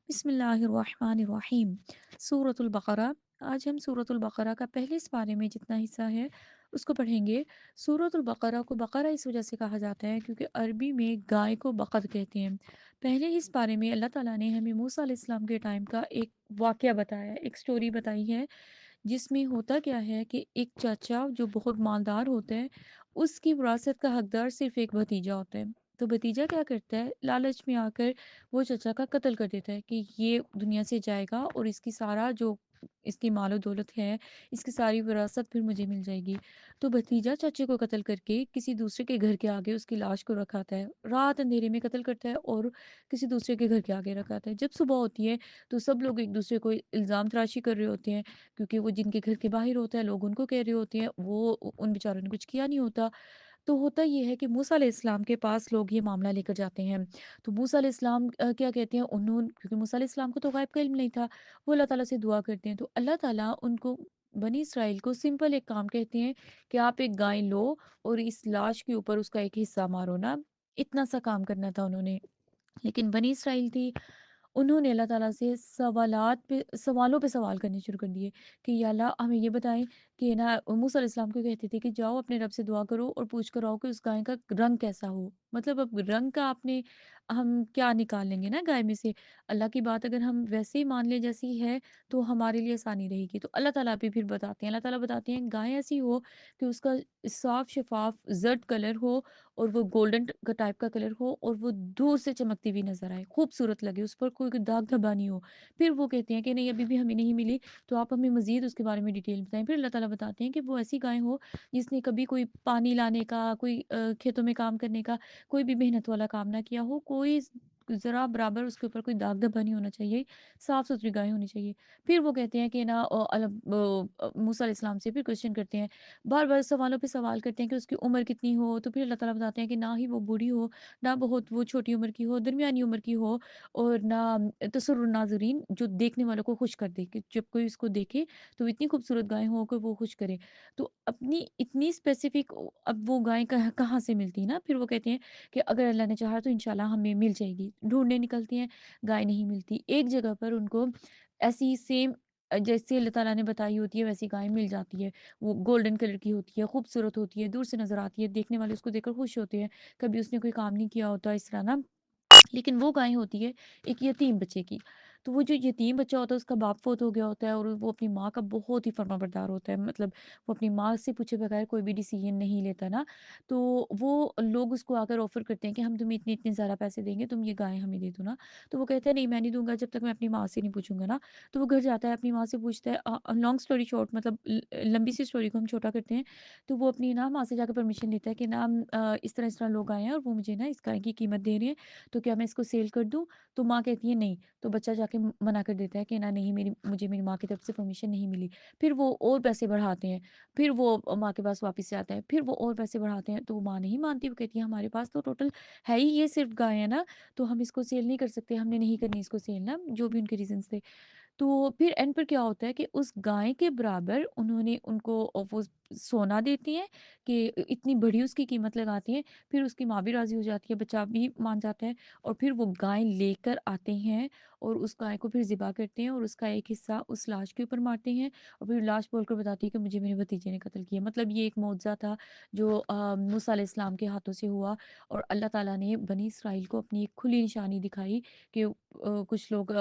बिस्मिल्लाहिर रहमानिर रहीम। सूरतुल बक़रा। आज हम सूरतुल बक़रा का पहले इस पारे में जितना हिस्सा है उसको पढ़ेंगे। सूरतुल बक़रा को बक़रा इस वजह से कहा जाता है क्योंकि अरबी में गाय को बक़र कहते हैं। पहले इस बारे में अल्लाह ताला ने हमें मूसा अलैहिस्सलाम के टाइम का एक वाक़या बताया है, एक स्टोरी बताई है, जिसमें होता क्या है कि एक चाचा जो बहुत मालदार होता है, उसकी विरासत का हकदार सिर्फ़ एक भतीजा होता है। तो भतीजा क्या करता है, लालच में आकर वो चचा का कत्ल कर देता है कि ये दुनिया से जाएगा और इसकी सारा जो इसकी मालो दौलत है, इसकी सारी विरासत फिर मुझे मिल जाएगी। तो भतीजा चाचे को कत्ल करके किसी दूसरे के घर के आगे उसकी लाश को रखाता है। रात अंधेरे में कत्ल करता है और किसी दूसरे के घर के आगे रखाता है। जब सुबह होती है तो सब लोग एक दूसरे को इल्ज़ाम तराशी कर रहे होते हैं, क्योंकि वो जिनके घर के बाहर होता है लोग उनको कह रहे होते हैं, वो उन बेचारों ने कुछ किया नहीं होता। तो होता ये है कि मूसा अलैहिस्सलाम के पास लोग ये मामला लेकर जाते हैं। तो मूसा अलैहिस्सलाम क्या कहते हैं, क्योंकि मूसा अलैहिस्सलाम को तो गायब का इल्म नहीं था, वो अल्लाह ताला से दुआ करते हैं। तो अल्लाह ताला उनको, बनी इसराइल को सिंपल एक काम कहते हैं कि आप एक गाय लो और इस लाश के ऊपर उसका एक हिस्सा मारो ना। इतना सा काम करना था उन्होंने। लेकिन बनी इसराइल थी, उन्होंने अल्लाह ताला से सवालों पे सवाल करने शुरू कर दिए कि या अल्लाह हमें ये बताएं कि ना, मूसा अलैहिस्सलाम को कहते थे कि जाओ अपने रब से दुआ करो और पूछ कर आओ कि उस गाय का रंग कैसा हो। मतलब अब रंग का आपने, हम क्या निकाल लेंगे ना गाय में से। अल्लाह की बात अगर हम वैसे ही मान लें जैसी है तो हमारे लिए आसानी रहेगी। तो अल्लाह ताला भी फिर बताते हैं, अल्लाह ताला बताते हैं गाय ऐसी हो कि उसका साफ शफाफ जर्द कलर हो और वो गोल्डन का टाइप का कलर हो और वो दूर से चमकती हुई नज़र आए, खूबसूरत लगे, उस पर कोई दाग धब्बा नहीं हो। फिर वो कहते हैं कि नहीं अभी भी हमें नहीं मिली, तो आप हमें मज़ीद उसके बारे में डिटेल बताएँ। फिर अल्लाह ताला बताते हैं कि वो ऐसी गाय हो जिसने कभी कोई पानी लाने का, कोई खेतों में काम करने का, कोई भी मेहनत वाला काम ना किया हो, कोई ज़रा बराबर उसके ऊपर कोई दाग धब्बा नहीं होना चाहिए, साफ़-सुथरी गाय होनी चाहिए। फिर वो कहते हैं कि ना मूसा अलैहिस्सलाम से फिर क्वेश्चन करते हैं, बार-बार सवालों पे सवाल करते हैं कि उसकी उम्र कितनी हो? तो फिर अल्लाह ताला बताते हैं कि ना ही वो बूढ़ी हो, ना बहुत वो छोटी उम्र की हो, दरमियानी उम्र की हो और ना तसर्रुन नाज़रीन, जो देखने वालों को खुश कर दे, कि जब कोई उसको देखे तो इतनी खूबसूरत गाय हो कि वो खुश करे। तो अपनी इतनी स्पेसिफ़िक अब वो गाय कहाँ कहाँ से मिलती है ना? फिर वो कहते हैं कि अगर अल्लाह ने चाहा तो इंशाल्लाह हमें मिल जाएगी। ढूँढने निकलती हैं, गाय नहीं मिलती। एक जगह पर उनको ऐसी सेम जैसे अल्लाह ताला ने बताई होती है वैसी गाय मिल जाती है। वो गोल्डन कलर की होती है, खूबसूरत होती है, दूर से नज़र आती है, देखने वाले उसको देखकर खुश होते हैं। कभी उसने कोई काम नहीं किया होता इस तरह ना। लेकिन वो गाय होती है एक यतीम बच्चे की। तो वो जो यतीम बच्चा होता है उसका बाप फ़ौत हो गया होता है और वो अपनी माँ का बहुत ही फर्माबरदार होता है। मतलब वो अपनी माँ से पूछे बगैर कोई भी डिसीज़न नहीं लेता ना। तो वो लोग उसको आकर ऑफ़र करते हैं कि हम तुम्हें इतने-इतने ज़्यादा पैसे देंगे, तुम ये गाय हमें दे दो ना। तो वो कहता है नहीं मैं नहीं दूँगा जब तक मैं अपनी माँ से नहीं पूछूँगा ना। तो वो घर जाता है अपनी माँ से पूछता है, लॉन्ग स्टोरी शॉर्ट, मतलब लंबी सी स्टोरी को हम छोटा करते हैं। तो वो अपनी ना माँ से जाकर परमिशन लेता है कि ना इस तरह लोग आए हैं और वो मुझे ना इस गाय की कीमत दे रहे हैं, तो क्या मैं इसको सेल कर दूँ? तो माँ कहती है नहीं, तो बच्चा जाके मना कर देता है कि ना नहीं, मुझे मेरी माँ की तरफ से परमिशन नहीं मिली। फिर वो और पैसे बढ़ाते हैं, फिर वो माँ के पास वापस से आता है, फिर वो और पैसे बढ़ाते हैं, तो वो माँ नहीं मानती, वो कहती है हमारे पास तो टोटल है ही ये सिर्फ़ गाय है ना, तो हम इसको सेल नहीं कर सकते, हमने नहीं करनी इसको सेल ना, जो भी उनके रीज़न्स थे। तो फिर एंड पर क्या होता है कि उस गाय के बराबर उन्होंने उनको वो सोना देती हैं कि इतनी बड़ी उसकी कीमत लगाती हैं। फिर उसकी माँ भी राज़ी हो जाती है, बच्चा भी मान जाता है और फिर वो गाय लेकर आते हैं और उस गाय को फिर ज़िबा करते हैं और उसका एक हिस्सा उस लाश के ऊपर मारते हैं और फिर लाश बोलकर बताती है कि मुझे मेरे भतीजे ने कत्ल किया। मतलब ये एक मौजज़ा था जो मूसा अलैहिस्सलाम के हाथों से हुआ और अल्लाह ताला ने बनी इसराइल को अपनी एक खुली निशानी दिखाई कि कुछ लोग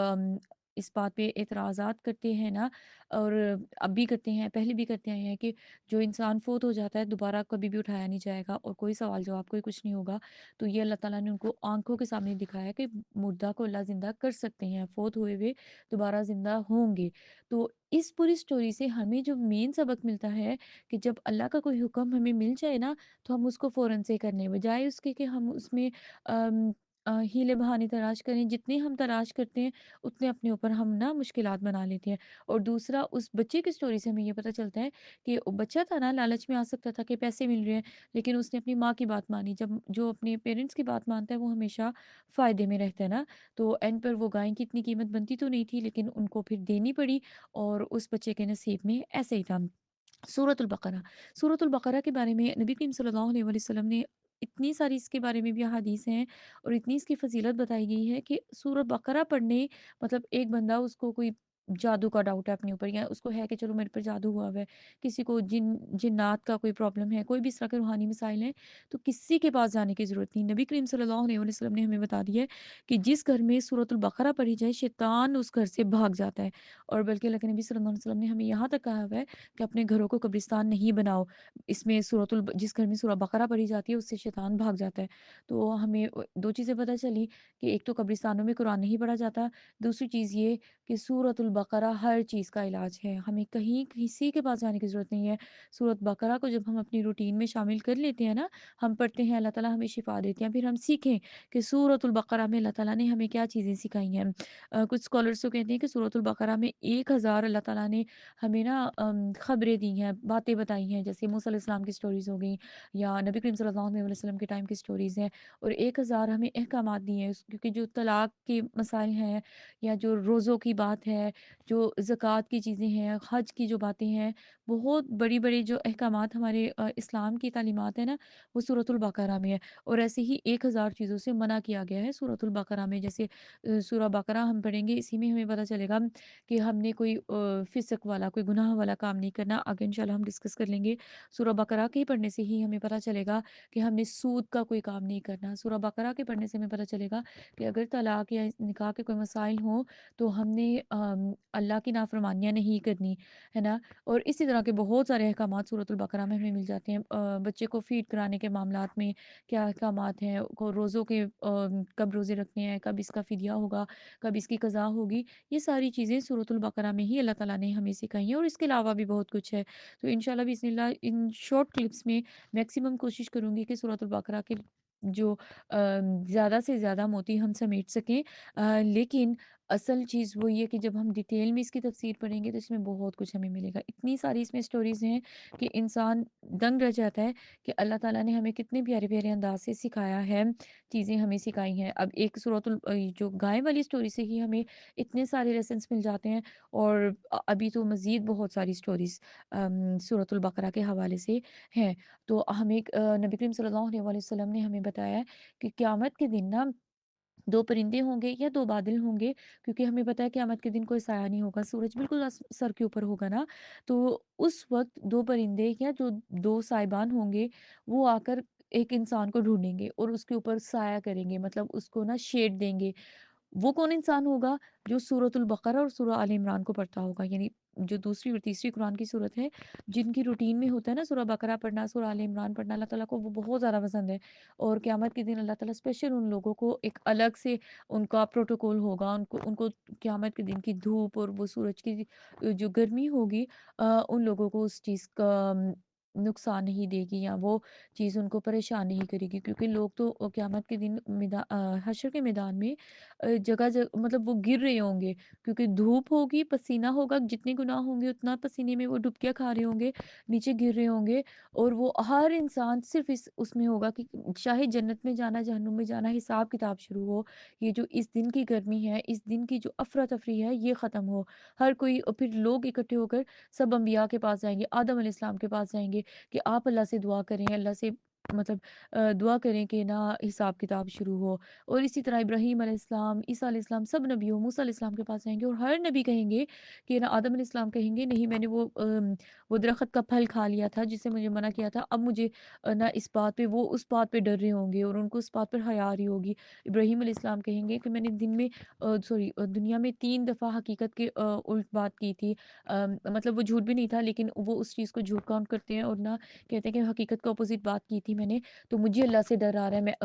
इस बात पे एतराज़ात करते हैं ना, और अब भी करते हैं, पहले भी करते आए हैं कि जो इंसान फ़ौत हो जाता है दोबारा कभी भी उठाया नहीं जाएगा और कोई सवाल जवाब कोई कुछ नहीं होगा। तो ये अल्लाह ताला ने उनको आँखों के सामने दिखाया कि मुर्दा को अल्लाह ज़िंदा कर सकते हैं, फ़ौत हुए हुए दोबारा ज़िंदा होंगे। तो इस पूरी स्टोरी से हमें जो मेन सबक मिलता है कि जब अल्लाह का कोई हुक्म हमें मिल जाए ना, तो हम उसको फ़ौरन से करने बजाय उसके कि हम उसमें हीले बहाने तलाश करें। जितने हम तलाश करते हैं उतने अपने ऊपर हम ना मुश्किलात बना लेते हैं। और दूसरा, उस बच्चे की स्टोरी से हमें ये पता चलता है कि वो बच्चा था ना, लालच में आ सकता था कि पैसे मिल रहे हैं, लेकिन उसने अपनी माँ की बात मानी। जब जो अपने पेरेंट्स की बात मानता है वो हमेशा फ़ायदे में रहता है ना। तो एंड पर वो गाय की इतनी कीमत बनती तो नहीं थी, लेकिन उनको फिर देनी पड़ी और उस बच्चे के नसीब में ऐसे ही था। सूरतुल बकरा। सूरतुल बकरा के बारे में नबी करीम सल्लल्लाहु अलैहि वसल्लम ने इतनी सारी इसके बारे में भी अहादीस हैं और इतनी इसकी फ़ज़ीलत बताई गई है कि सूरत बकरा पढ़ने, मतलब एक बंदा उसको कोई जादू का डाउट है अपने ऊपर, या उसको है कि चलो मेरे पर जादू हुआ हुआ है, किसी को जिन्नात का कोई प्रॉब्लम है, कोई भी इस तरह के रूहानी मसाइल हैं, तो किसी के पास जाने की ज़रूरत नहीं। नबी करीम सल्लल्लाहु अलैहि वसल्लम ने हमें बता दिया है कि जिस घर में सूरतुल बकरा पढ़ी जाए, शैतान उस घर से भाग जाता है। और बल्कि अल्लाह के नबी सल्लल्लाहु अलैहि वसल्लम ने हमें यहाँ तक कहा हुआ है कि अपने घरों को कब्रिस्तान नहीं बनाओ। इसमें जिस घर में सूरह बकरा पढ़ी जाती है, उससे शैतान भाग जाता है। तो हमें 2 चीज़ें पता चली कि एक तो कब्रिस्तानों में कुरान नहीं पढ़ा जाता, दूसरी चीज़ ये कि सूरतुल बकरा हर चीज़ का इलाज है। हमें कहीं किसी के पास जाने की ज़रूरत नहीं है। सूरत बकरा को जब हम अपनी रूटीन में शामिल कर लेते हैं ना, हम पढ़ते हैं, अल्लाह ताला हमें शिफ़ा देते हैं। फिर हम सीखें कि सूरतुल बकरा में अल्लाह ताला ने हमें क्या चीज़ें सिखाई हैं। कुछ स्कॉलर्स तो कहते हैं कि सूरतुल बकरा में 1000 अल्लाह ताला ने हमें ना ख़बरें दी हैं, बातें बताई हैं, जैसे मूसा अलैहिस्सलाम की स्टोरीज़ हो गई या नबी करीम सल्लल्लाहु अलैहि वसल्लम के टाइम की स्टोरीज़ हैं। और 1000 हमें अहकामात दिए हैं क्योंकि जो तलाक के मसाइल हैं या जो रोज़ों की बात है, जो ज़कात की चीज़ें हैं, हज की जो बातें हैं, बहुत बड़ी-बड़ी जो अहकामात हमारे इस्लाम की तालीमात है ना, वो सूरतुल बकरा में है। और ऐसे ही 1000 चीज़ों से मना किया गया है सूरतुल बकरा में। जैसे सूरह बकरा हम पढ़ेंगे, इसी में हमें पता चलेगा कि हमने कोई फ़िस्क वाला, कोई गुनाह वाला काम नहीं करना। आगे इंशाल्लाह हम डिस्कस कर लेंगे। सूरह बकरा के पढ़ने से ही हमें पता चलेगा कि हमने सूद का कोई काम नहीं करना। सूरह बकरा के पढ़ने से हमें पता चलेगा कि अगर तलाक या निकाह के कोई मसाइल हों, तो हमने अल्लाह की नाफ़रमानियाँ नहीं करनी, है ना? और इसी तरह के बहुत सारे अहकामात सूरतुल बकरा में हमें मिल जाते हैं। बच्चे को फ़ीड कराने के मामलात में क्या अहकामात हैं, को रोज़ों के कब रोज़े रखने हैं, कब इसका फ़िदिया होगा, कब इसकी कज़ा होगी, ये सारी चीज़ें सूरतुल बकरा में ही अल्लाह ताला ने हमें सिखाई हैं और इसके अलावा भी बहुत कुछ है। तो इंशाल्लाह बिस्मिल्लाह इन शॉर्ट क्लिप्स में मैक्सिमम कोशिश करूँगी कि सूरतुल बकरा के जो ज़्यादा से ज़्यादा मोती हम समेट सकें। लेकिन असल चीज़ वही है कि जब हम डिटेल में इसकी तफ़सीर पढ़ेंगे तो इसमें बहुत कुछ हमें मिलेगा। इतनी सारी इसमें स्टोरीज़ हैं कि इंसान दंग रह जाता है कि अल्लाह ताला ने हमें कितने प्यारे-प्यारे अंदाज़ से सिखाया है, चीज़ें हमें सिखाई हैं। अब एक जो गाय वाली स्टोरी से ही हमें इतने सारे लेसन्स मिल जाते हैं और अभी तो मज़ीद बहुत सारी स्टोरीज़ सूरतुल बकरा के हवाले से हैं। तो हमें नबी करीम सल्लल्लाहु अलैहि वसल्लम ने हमें बताया है कि क़यामत के दिन ना 2 परिंदे होंगे या 2 बादल होंगे, क्योंकि हमें पता है क़यामत के दिन कोई साया नहीं होगा, सूरज बिल्कुल सर के ऊपर होगा ना, तो उस वक़्त 2 परिंदे या जो 2 साहिबान होंगे, वो आकर एक इंसान को ढूँढेंगे और उसके ऊपर साया करेंगे, मतलब उसको ना शेड देंगे। वो कौन इंसान होगा? जो सूरतुल बकरा और सूरह आल इमरान को पढ़ता होगा, यानी जो दूसरी और तीसरी कुरान की सूरत है, जिनकी रूटीन में होता है ना सूरह बकरा पढ़ना, सूरह आल इमरान पढ़ना, अल्लाह ताला को वो बहुत ज़्यादा पसंद है। और क़यामत के दिन अल्लाह ताला स्पेशल उन लोगों को एक अलग से उनका प्रोटोकॉल होगा, उनको उनको क़यामत के दिन की धूप और वो सूरज की जो गर्मी होगी, उन लोगों को उस चीज़ का नुकसान नहीं देगी या वो चीज़ उनको परेशान नहीं करेगी, क्योंकि लोग तो क़यामत के दिन हशर के मैदान में मतलब वो गिर रहे होंगे, क्योंकि धूप होगी, पसीना होगा, जितने गुनाह होंगे उतना पसीने में वो डुबकियाँ खा रहे होंगे, नीचे गिर रहे होंगे। और वो हर इंसान सिर्फ़ इस उसमें होगा कि चाहे जन्नत में जाना, जहन्नुम में जाना, हिसाब-किताब शुरू हो। ये जो इस दिन की गर्मी है, इस दिन की जो अफ़रा-तफ़री है, ये ख़त्म हो। हर कोई फिर लोग इकट्ठे होकर सब अंबिया के पास जाएँगे, आदम अलैहिस्सलाम के पास जाएँगे कि आप अल्लाह से दुआ करें, अल्लाह से मतलब दुआ करें कि ना हिसाब-किताब शुरू हो। और इसी तरह इब्राहीम अलैहिस्सलाम, ईसा अलैहिस्सलाम, सब नबियों, मूसा अलैहिस्सलाम के पास जाएँगे और हर नबी कहेंगे कि ना आदम अलैहिस्सलाम कहेंगे, नहीं मैंने वो दरख़्त का फल खा लिया था जिससे मुझे मना किया था। अब मुझे ना इस बात पे, वो उस बात पे डर रहे होंगे और उनको उस बात पर हया आ रही होगी। इब्राहीम अलैहिस्सलाम कहेंगे कि मैंने दुनिया में 3 दफ़ा हकीकत के उल्ट बात की थी। मतलब वो झूठ भी नहीं था, लेकिन वो उस चीज़ को झूठ काउंट करते हैं और ना कहते हैं कि हकीकत के अपोज़िट बात की थी मैंने, तो मुझे अल्लाह से डर आ रहा है।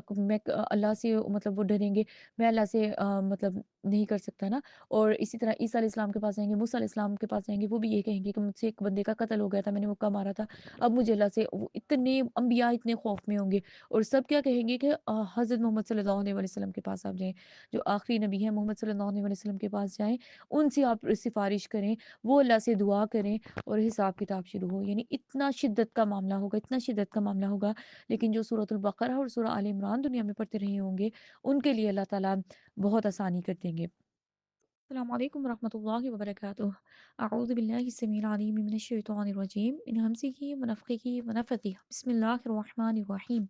अल्लाह से मतलब वो डरेंगे, मैं अल्लाह से मतलब नहीं कर सकता ना। और इसी तरह ईसा अलैहिस्सलाम के पास जाएँगे, मूसा अलैहिस्सलाम के पास जाएँगे, वो भी ये कहेंगे कि मुझसे एक बंदे का कत्ल हो गया था, मैंने मुक्का मारा था, अब मुझे अल्लाह से वो इतने अंबिया इतने खौफ में होंगे और सब क्या कहेंगे कि हज़रत मोहम्मद सल्लल्लाहु अलैहि वसल्लम के पास आप जाएँ, जो आखिरी नबी हैं मोहम्मद सल्लल्लाहु अलैहि वसल्लम के पास जाएँ, उनसे आप सिफ़ारिश करें, वो अल्लाह से दुआ करें और हिसाब-किताब शुरू हो। यानी इतना शिद्दत का मामला होगा, इतना शिद्दत का मामला होगा, लेकिन जो सूरतुल बक़रा और सूरह आल इमरान दुनिया में पढ़ते रहे होंगे, उनके लिए अल्लाह ताला बहुत आसानी कर देंगे। अस्सलामु अलैकुम वरहमतुल्लाहि वबरकातुह। अऊज़ु बिल्लाहि अस्समीउल अलीम मिनश शैतानिर रजीम मिन हम्ज़िही व नफ़्ख़िही व नफ़्थिही। बिस्मिल्लाहिर रहमानिर रहीम।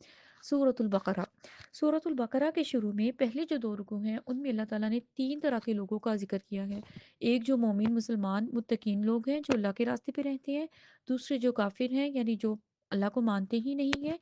सूरतुल बकरा। सूरतुल बकरा के शुरू में पहले जो 2 रुकू हैं, उनमें अल्लाह ताला ने 3 तरह के लोगों का ज़िक्र किया है। एक जो मोमिन, मुसलमान, मुत्तकीन लोग हैं, जो अल्लाह के रास्ते पे रहते हैं। दूसरे जो काफ़िर हैं, यानी जो अल्लाह को मानते ही नहीं हैं।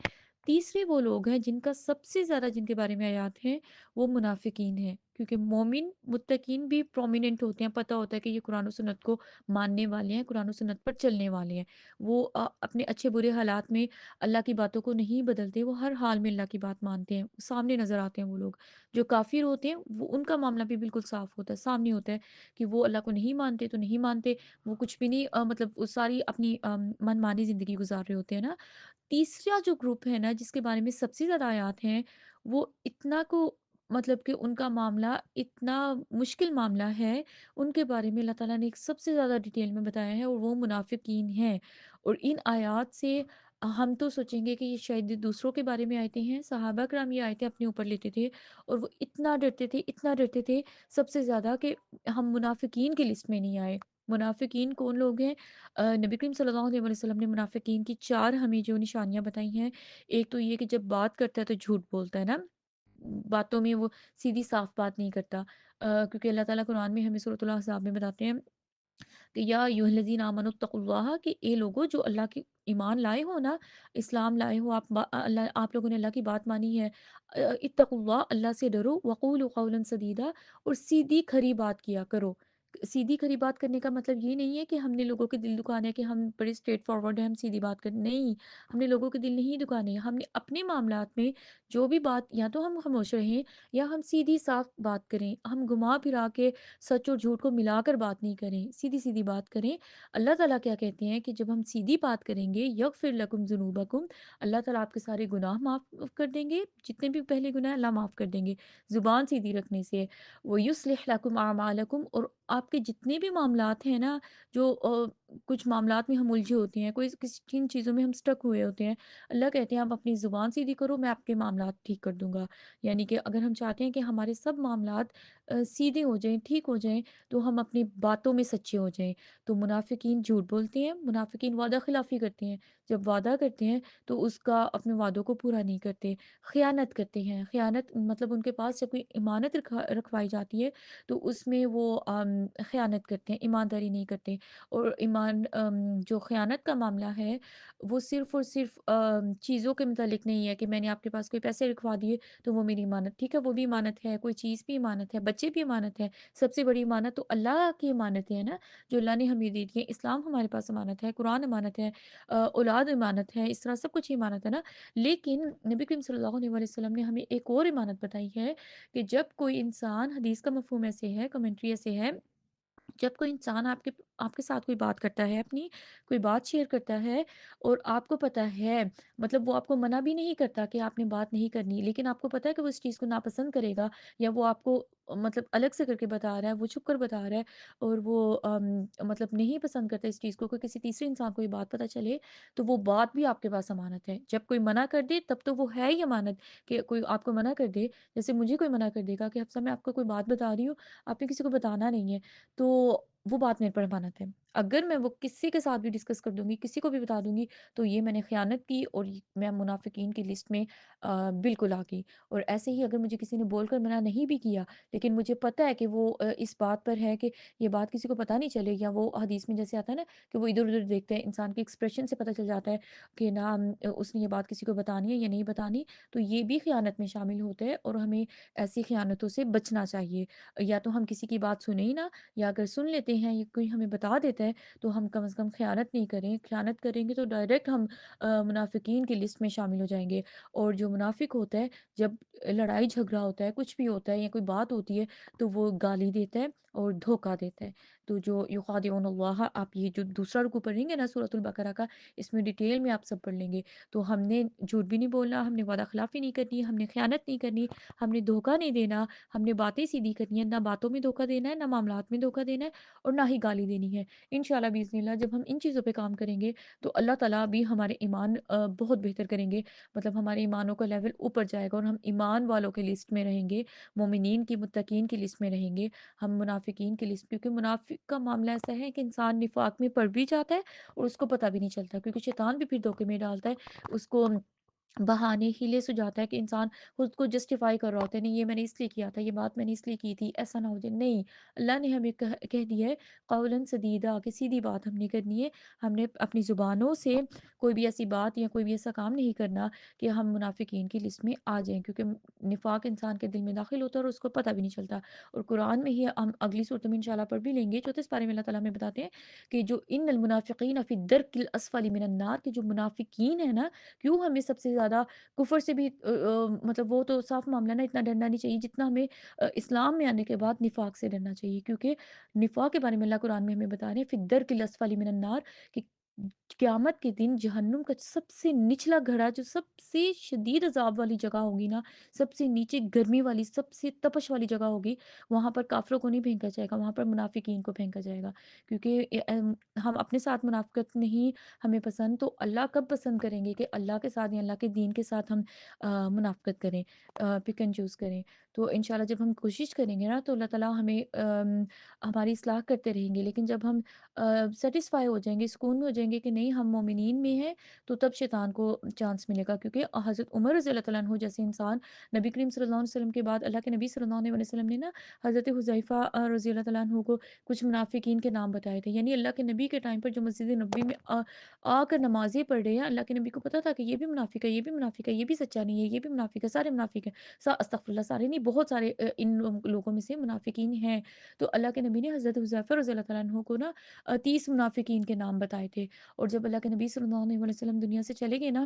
तीसरे वो लोग हैं जिनका सबसे ज़्यादा जिनके बारे में आयात हैं, वो मुनाफ़िकीन हैं। क्योंकि मोमिन, मुत्तकीन भी प्रोमिनेंट होते हैं, पता होता है कि ये कुरान और सुन्नत को मानने वाले हैं, कुरान और सुन्नत पर चलने वाले हैं। वो अपने अच्छे-बुरे हालात में अल्लाह की बातों को नहीं बदलते, वो हर हाल में अल्लाह की बात मानते हैं, सामने नज़र आते हैं वो लोग। जो काफ़िर होते हैं, वो उनका मामला भी बिल्कुल साफ़ होता है, सामने होता है कि वो अल्लाह को नहीं मानते तो नहीं मानते, वो कुछ भी नहीं मतलब वो सारी अपनी मनमानी ज़िंदगी गुज़ार रहे होते हैं ना। तीसरा जो ग्रुप है ना जिसके बारे में सबसे ज़्यादा आयात हैं, वो इतना को मतलब कि उनका मामला इतना मुश्किल मामला है, उनके बारे में अल्लाह ताला ने एक सबसे ज़्यादा डिटेल में बताया है और वो मुनाफ़िकीन हैं। और इन आयात से हम तो सोचेंगे कि ये शायद दूसरों के बारे में आयतें हैं, सहाबा कराम ये आयतें अपने ऊपर लेते थे और वो इतना डरते थे सबसे ज़्यादा कि हम मुनाफ़िकीन की लिस्ट में नहीं आए। मुनाफ़िकीन कौन लोग हैं? नबी करीम सल्लल्लाहु अलैहि वसल्लम ने मुनाफ़िकीन की 4 हमें जो निशानियाँ बताई हैं। एक तो ये कि जब बात करता है तो झूठ बोलता है ना, बातों में वो सीधी साफ बात नहीं करता। क्योंकि अल्लाह ताला कुरान में हमें सूरतुल अहज़ाब में बताते हैं कि या अय्युहल्लज़ीना आमनुत्तकुल्लाह कि ए लोगो जो अल्लाह की ईमान लाए हो ना, इस्लाम लाए हो, अल्लाह आप लोगों ने अल्लाह की बात मानी है। इत्तकुल्लाह अल्लाह से डरो, वक़ूलु क़ौलन सदीदा और सीधी खरी बात किया करो। सीधी खरी बात करने का मतलब ये नहीं है कि हमने लोगों के दिल दुखाने हैं कि हम बड़े स्ट्रेट फॉरवर्ड हैं, हम सीधी बात कर नहीं, हमने लोगों के दिल नहीं दुखाने हैं। हमने अपने मामलात में जो भी बात या तो हम खामोश रहें या हम सीधी साफ बात करें। हम घुमा-फिरा के सच और झूठ को मिलाकर बात नहीं करें, सीधी-सीधी बात करें। अल्लाह ताला क्या कहते हैं कि जब हम सीधी बात करेंगे, यग़फ़िर लकुम ज़ुनूबकुम, अल्लाह ताला आपके सारे गुनाह माफ़ कर देंगे, जितने भी पहले गुनाह हैं अल्लाह माफ़ कर देंगे, ज़ुबान सीधी रखने से। व युस्लिह लकुम अमालकुम और आपके जितने भी मामलात हैं ना, जो कुछ मामलात में हम उलझे होते हैं, कोई किसी किन चीज़ों में हम स्टक हुए होते हैं, अल्लाह कहते हैं आप अपनी ज़ुबान सीधी करो, मैं आपके मामलात ठीक कर दूँगा। यानी कि अगर हम चाहते हैं कि हमारे सब मामलात सीधे हो जाएँ, ठीक हो जाएँ, तो हम अपनी बातों में सच्चे हो जाएँ। तो मुनाफ़िकीन झूठ बोलते हैं, मुनाफ़िकीन वादा ख़िलाफ़ी करते हैं। जब वादा करते हैं, तो उसका अपने वादों को पूरा नहीं करते, ख़यानत करते हैं। ख़यानत मतलब उनके पास जब कोई अमानत रखवाई जाती है, तो उसमें वो ख़यानत करते हैं, ईमानदारी नहीं करते। और जो ख़यानत का मामला है, वो सिर्फ़ और सिर्फ़ चीज़ों के मुतालिक नहीं है कि मैंने आपके पास कोई पैसे रखवा दिए, तो वो मेरी इमानत ठीक है, वो भी इमानत है, कोई चीज़ भी इमानत है, बच्चे भी इमानत है। सबसे बड़ी इमानत तो अल्लाह की इमानतें हैं ना, जो अल्लाह ने हमें दी थी। इस्लाम हमारे पास अमानत है, कुरान अमानत है, औलाद इमानत है, इस तरह सब कुछ इमानत है ना। लेकिन नबी करीम सल्लल्लाहु अलैहि वसल्लम ने हमें एक और इमानत बताई है कि जब कोई इंसान हदीस का मफ़हूम ऐसे है, कमेंट्री ऐसे है जब कोई इंसान आपके आपके साथ कोई बात करता है अपनी, कोई बात शेयर करता है और आपको पता है मतलब वो आपको मना भी नहीं करता कि आपने बात नहीं करनी, लेकिन आपको पता है कि वो इस चीज़ को नापसंद करेगा या वो आपको मतलब अलग से करके बता रहा है, वो छुप कर बता रहा है और वो मतलब नहीं पसंद करता इस चीज़ को कि किसी तीसरे इंसान को ये बात पता चले, तो वो बात भी आपके पास अमानत है। जब कोई मना कर दे तब तो वो है ही अमानत कि कोई आपको मना कर दे, जैसे मुझे कोई मना कर देगा कि हफ्सा मैं आपको कोई बात बता रही हूँ, आपने किसी को बताना नहीं है। तो वो बात मेरे पर अमानत है। अगर मैं वो किसी के साथ भी डिस्कस कर दूँगी, किसी को भी बता दूँगी, तो ये मैंने ख़यानत की और मैं मुनाफ़िकीन की लिस्ट में बिल्कुल आ गई। और ऐसे ही अगर मुझे किसी ने बोलकर मना नहीं भी किया, लेकिन मुझे पता है कि वो इस बात पर है कि ये बात किसी को पता नहीं चले या वो हदीस में जैसे आता है ना कि वो इधर-उधर देखते हैं, इंसान के एक्सप्रेशन से पता चल जाता है कि ना उसने ये बात किसी को बतानी है या नहीं बतानी, तो ये भी ख़यानत में शामिल होता है और हमें ऐसी ख़यानतों से बचना चाहिए। या तो हम किसी की बात सुने ही ना या अगर सुन लेते हैं या कोई हमें बता देता है तो हम कम से कम ख़यानत नहीं करें। ख़यानत करेंगे तो डायरेक्ट हम मुनाफ़िकीन की लिस्ट में शामिल हो जाएँगे। और जो मुनाफ़िक होता है जब लड़ाई झगड़ा होता है, कुछ भी होता है या कोई बात होती है तो वो गाली देता है और धोखा देता है। तो जो युख़ादिऊनल्लाह आप ये जो दूसरा रुकू पढ़ेंगे ना सूरतुल बकरा का, इसमें डिटेल में आप सब पढ़ लेंगे। तो हमने झूठ भी नहीं बोलना, हमने वादा ख़िलाफ़ी नहीं करनी, हमने ख़यानत नहीं करनी, हमने धोखा नहीं देना, हमने बातें सीधी करनी है, ना बातों में धोखा देना है, ना मामलात में धोखा देना है और ना ही गाली देनी है। इंशाअल्लाह बिइज़निल्लाह जब हम इन चीज़ों पे काम करेंगे, तो अल्लाह ताला भी हमारे ईमान बहुत बेहतर करेंगे। मतलब हमारे ईमानों का लेवल ऊपर जाएगा और हम ईमान वालों की लिस्ट में रहेंगे, मोमिनीन की, मुत्तकीन की लिस्ट में रहेंगे, हम मुनाफ़िकीन की लिस्ट क्योंकि मुनाफ़िक का मामला ऐसा है कि इंसान निफ़ाक़ में पड़ भी जाता है और उसको पता भी नहीं चलता क्योंकि शैतान भी फिर धोखे में डालता है उसको बहाने हीले सुझाता है कि इंसान खुद को जस्टिफ़ाई कर रहा होता है, नहीं ये मैंने इसलिए किया था, ये बात मैंने इसलिए की थी, ऐसा ना हो जाए। नहीं, अल्लाह ने हमें कह दिया है कौलन सदीदा कि सीधी बात हमने करनी है। हमने अपनी ज़ुबानों से कोई भी ऐसी बात या कोई भी ऐसा काम नहीं करना कि हम मुनाफ़िकीन की लिस्ट में आ जाएँ, क्योंकि निफ़ाक़ इंसान के दिल में दाख़िल होता है और उसको पता भी नहीं चलता। और कुरान में ही हम अगली सूरत में इंशाअल्लाह पढ़ भी लेंगे, चौथे पारे में अल्लाह ताला हमें बताते हैं कि जो इन्नल मुनाफ़िकीन फ़ी दर्किल अस्फ़ली मिनन नार, कि जो मुनाफ़िकीन है ना, क्यों हमें सबसे ज़्यादा कुफ़र से भी मतलब वो तो साफ़ मामला ना, इतना डरना नहीं चाहिए जितना हमें इस्लाम में आने के बाद निफ़ाक़ से डरना चाहिए। क्योंकि निफ़ाक़ के बारे में अल्लाह कुरान में हमें बता रहे हैं फ़िद्दर्किल अस्फ़ली मिनन नार, कि क़यामत के दिन जहन्नुम का सबसे निचला घड़ा, जो सबसे शदीद अज़ाब वाली जगह होगी ना, सबसे नीचे गर्मी वाली, सबसे तपश वाली जगह होगी, वहाँ पर काफ़िरों को नहीं फेंका जाएगा, वहाँ पर मुनाफ़िकीन को फेंका जाएगा। क्योंकि हम अपने साथ मुनाफ़िकत नहीं हमें पसंद, तो अल्लाह कब पसंद करेंगे कि अल्लाह के साथ या अल्लाह के दीन के साथ हम मुनाफ़िकत करें, पिक एंड चूज़ करें। तो इंशाअल्लाह जब हम कोशिश करेंगे ना, तो अल्लाह ताला हमें हमारी इस्लाह करते रहेंगे। लेकिन जब हम सैटिस्फ़ाई हो जाएँगे, सुकून में हो जाएँगे कि नहीं हम मोमिनीन में हैं, तो तब शैतान को चांस मिलेगा। क्योंकि हज़रत उमर रज़ी अल्लाह तआला अन्हु जैसे इंसान, नबी करीम सल्लल्लाहु अलैहि वसल्लम के बाद अल्लाह के नबी सल्लल्लाहु अलैहि वसल्लम ने ना हज़रत हुज़ैफ़ा रज़ी अल्लाह तआला अन्हु को कुछ मुनाफ़िकीन के नाम बताए थे। यानी अल्लाह के नबी के टाइम पर जो मस्जिद नबवी में आकर नमाज़ें पढ़ रहे हैं, अल्लाह के नबी को पता था कि ये भी मुनाफ़िक है, ये भी मुनाफ़िक है, ये भी सच्चा नहीं है, ये भी मुनाफ़िक है, सारे मुनाफ़िक हैं। अस्तग़फ़िरुल्लाह, सारे नहीं, बहुत सारे इन लोगों में से मुनाफ़िकीन हैं। तो अल्लाह के नबी ने हज़रत हुज़ैफ़ा रज़ी अल्लाह तआला अन्हु को ना 30 मुनाफ़िकीन के नाम बताए थे। और जब अल्लाह के नबी सल्लल्लाहु अलैहि वसल्लम दुनिया से चले गए ना,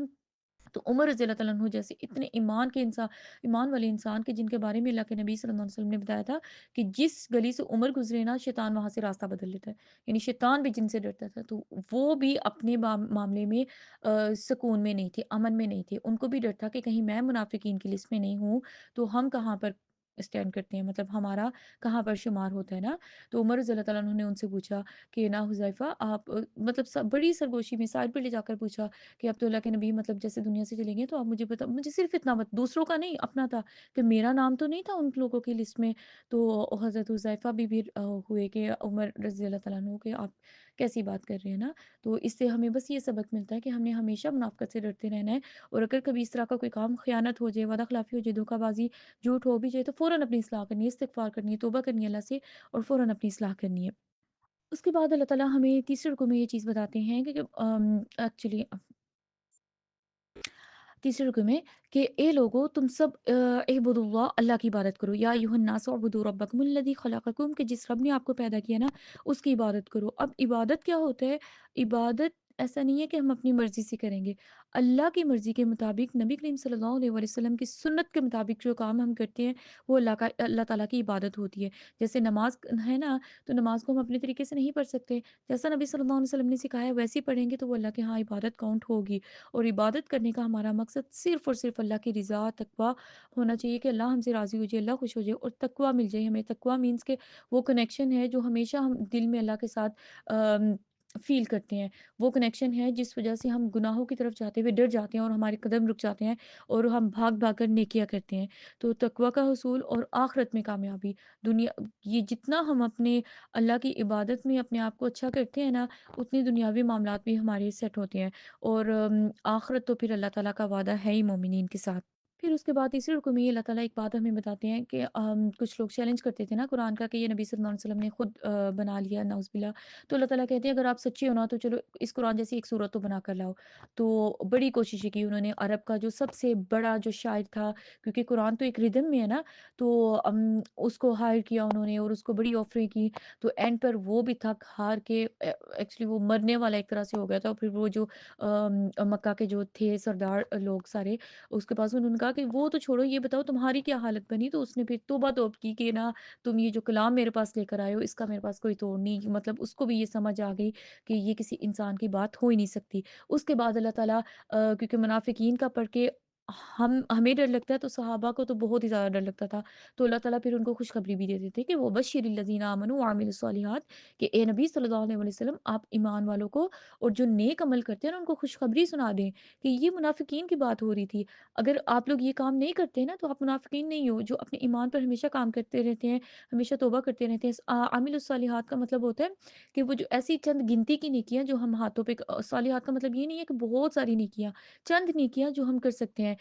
तो उमर रज़ी अल्लाह तआला अन्हु जैसे इतने ईमान वाले इंसान के, जिनके बारे में अल्लाह के नबी सल्लल्लाहु अलैहि वसल्लम ने बताया था कि जिस गली से उमर गुज़रे ना, शैतान वहाँ से रास्ता बदल लेता है। यानी शैतान भी जिनसे डरता था, तो वो भी अपने मामले में सुकून में नहीं थे, अमन में नहीं थे। उनको भी डर था कि कहीं मैं मुनाफ़िकीन की लिस्ट में नहीं हूँ, तो हम कहाँ पर स्टैंड करते हैं, मतलब हमारा कहाँ पर शुमार होता है ना। तो उमर रज़ी अल्लाह तआला अन्हु ने उनसे पूछा कि ना हुज़ैफ़ा आप मतलब बड़ी सरगोशी में साइड पे ले जाकर पूछा कि अब तो अल्लाह के नबी मतलब जैसे दुनिया से चले गए, तो आप मुझे मुझे सिर्फ़ इतना दूसरों का नहीं, अपना था कि मेरा नाम तो नहीं था उन लोगों की लिस्ट में। तो हज़रत हुज़ैफ़ा भी हुए कि उमर रज़ी अल्लाह तआला अन्हु के आप कैसी बात कर रहे हैं ना। तो इससे हमें बस ये सबक मिलता है कि हमने हमेशा मुनाफ़िक़त से डरते रहना है। और अगर कभी इस तरह का कोई काम ख़यानत हो जाए, वादा ख़िलाफ़ी हो जाए, धोखाबाज़ी, झूठ हो भी जाए, तो फ़ौरन अपनी इस्लाह करनी है, इस्तिग़फ़ार करनी है, तौबा करनी है अल्लाह से, और फ़ौरन अपनी इस्लाह करनी है। उसके बाद अल्लाह ताला हमें तीसरे रुकू में ये चीज़ बताते हैं कि एक्चुअली तीसरे रुकू में कि ए लोगो तुम सब इब्दुल्लाह, अल्लाह की इबादत करो, या अय्युहन्नास उअब्दू रब्बकुमुल्लज़ी खलक़कुम, कि जिस रब ने आपको पैदा किया ना, उसकी इबादत करो। अब इबादत क्या होता है? इबादत ऐसा नहीं है कि हम अपनी मर्ज़ी से करेंगे। अल्लाह की मर्ज़ी के मुताबिक, नबी करीम सल्लल्लाहु अलैहि वसल्लम की सुन्नत के मुताबिक जो काम हम करते हैं, वो अल्लाह ताला की इबादत होती है। जैसे नमाज़ है ना, तो नमाज़ को हम अपने तरीके से नहीं पढ़ सकते। जैसा नबी सल्लल्लाहु अलैहि वसल्लम ने सिखाया वैसे ही पढ़ेंगे, तो वो अल्लाह के यहाँ इबादत काउंट होगी। और इबादत करने का हमारा मकसद सिर्फ़ और सिर्फ़ अल्लाह की रज़ा, तक़वा होना चाहिए कि अल्लाह हमसे राज़ी हो जाए, अल्लाह खुश हो जाए और तक़वा मिल जाए हमें। तक़वा मीन्स के वो कनेक्शन है जो हमेशा हम दिल में अल्लाह के साथ फ़ील करते हैं। वो कनेक्शन है जिस वज़ह से हम गुनाहों की तरफ जाते हुए डर जाते हैं और हमारे कदम रुक जाते हैं और हम भाग-भाग कर नेकियाँ करते हैं। तो तक़वा का हुसूल और आख़िरत में कामयाबी, दुनिया ये जितना हम अपने अल्लाह की इबादत में अपने आप को अच्छा करते हैं ना, उतनी दुनियावी मामलात भी हमारे सेट होते हैं। और आख़िरत तो फिर अल्लाह ताला का वादा है ही मोमिनीन के साथ। फिर उसके बाद तीसरे रुकू में अल्लाह ताला एक बात हमें बताते हैं कि कुछ लोग चैलेंज करते थे ना कुरान का कि ये नबी सल्लल्लाहु अलैहि वसल्लम ने खुद बना लिया नाउज़ुबिल्लाह। तो अल्लाह ताला कहते हैं अगर आप सच्चे हो ना, तो चलो इस कुरान जैसी एक सूरत तो बना कर लाओ। तो बड़ी कोशिशें की उन्होंने। अरब का जो सबसे बड़ा जो शायर था, क्योंकि कुरान तो एक रिदम में है ना, तो उसको हायर किया उन्होंने और उसको बड़ी ऑफ़रें की। तो एंड पर वो भी थक हार के एक्चुअली वो मरने वाला एक तरह से हो गया था। फिर वो जो मक्का के जो थे सरदार लोग सारे, उसके पास उन्होंने कहा कि वो तो छोड़ो, ये बताओ तुम्हारी क्या हालत बनी? तो उसने फिर तौबा-तौब की कि ना तुम ये जो कलाम मेरे पास लेकर आए हो, इसका मेरे पास कोई तोड़ नहीं। मतलब उसको भी ये समझ आ गई कि ये किसी इंसान की बात हो ही नहीं सकती। उसके बाद अल्लाह ताला क्योंकि मुनाफ़िकीन का पढ़ के हमें डर लगता है तो सहाबा को तो बहुत ही ज़्यादा डर लगता था। तो अल्लाह ताला फिर उनको खुशखबरी भी दे देते कि वो बशिरिल लज़ीना आमनू व अमिलुस्सॉलिहात कि ए नबी सल्लल्लाहु अलैहि वसल्लम आप ईमान वालों को और जो नेक अमल करते हैं ना उनको खुशखबरी सुना दें कि ये मुनाफ़िकीन की बात हो रही थी। अगर आप लोग ये काम नहीं करते ना तो आप मुनाफ़िकीन नहीं हो, जो अपने ईमान पर हमेशा काम करते रहते हैं, हमेशा तौबा करते रहते हैं। आमिलुस्सॉलिहात का मतलब होता है कि वो जो ऐसी चंद गिनती की नेकियाँ जो हम हाथों पे सालिहात का मतलब ये नहीं है कि बहुत सारी नेकियाँ, चंद नेकियाँ जो हम कर सकते हैं,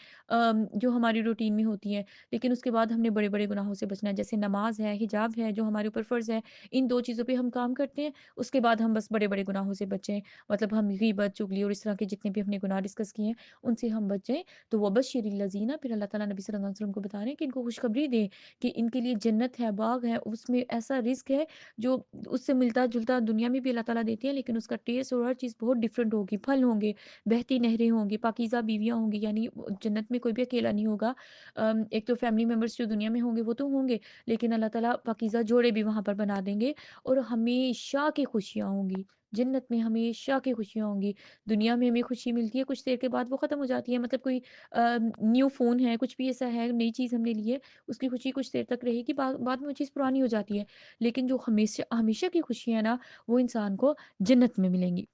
जो हमारी रूटीन में होती हैं। लेकिन उसके बाद हमने बड़े-बड़े गुनाहों से बचना है, जैसे नमाज़ है, हिजाब है, जो हमारे ऊपर फ़र्ज़ है। इन 2 चीज़ों पे हम काम करते हैं, उसके बाद हम बस बड़े-बड़े गुनाहों से बचें। मतलब हम ग़ीबत, चुगली और इस तरह के जितने भी हमने गुनाह डिस्कस किए हैं, उनसे हम बच जाएँ। तो वबश्शिरिल लज़ीना, फिर अल्लाह ताला नबी सल्लल्लाहु अलैहि वसल्लम को बता रहे हैं कि इनको खुशखबरी दें कि इनके लिए जन्नत है, बाग है, उसमें ऐसा रिज़्क है जो उससे मिलता-जुलता दुनिया में भी अल्लाह ताला देते हैं, लेकिन उसका टेस्ट और हर चीज़ बहुत डिफ़रेंट होगी। फल होंगे, बहती नहरें होंगी, पाकीज़ा बीवियाँ होंगी, यानी जन्नत में कोई भी अकेला नहीं होगा। एक तो फैमिली मेंबर्स जो दुनिया में होंगे वो तो होंगे, लेकिन अल्लाह ताला पाकीज़ा जोड़े भी वहाँ पर बना देंगे और हमेशा की खुशियाँ होंगी। जन्नत में हमेशा की खुशियाँ होंगी। दुनिया में हमें खुशी मिलती है, कुछ देर के बाद वो ख़त्म हो जाती है। मतलब कोई न्यू फ़ोन है, कुछ भी ऐसा है, नई चीज़ हमने ली है, उसकी खुशी कुछ देर तक रहेगी, बाद में वो चीज़ पुरानी हो जाती है। लेकिन जो हमेशा हमेशा की खुशियाँ हैं ना, वो इंसान को जन्नत में मिलेंगी।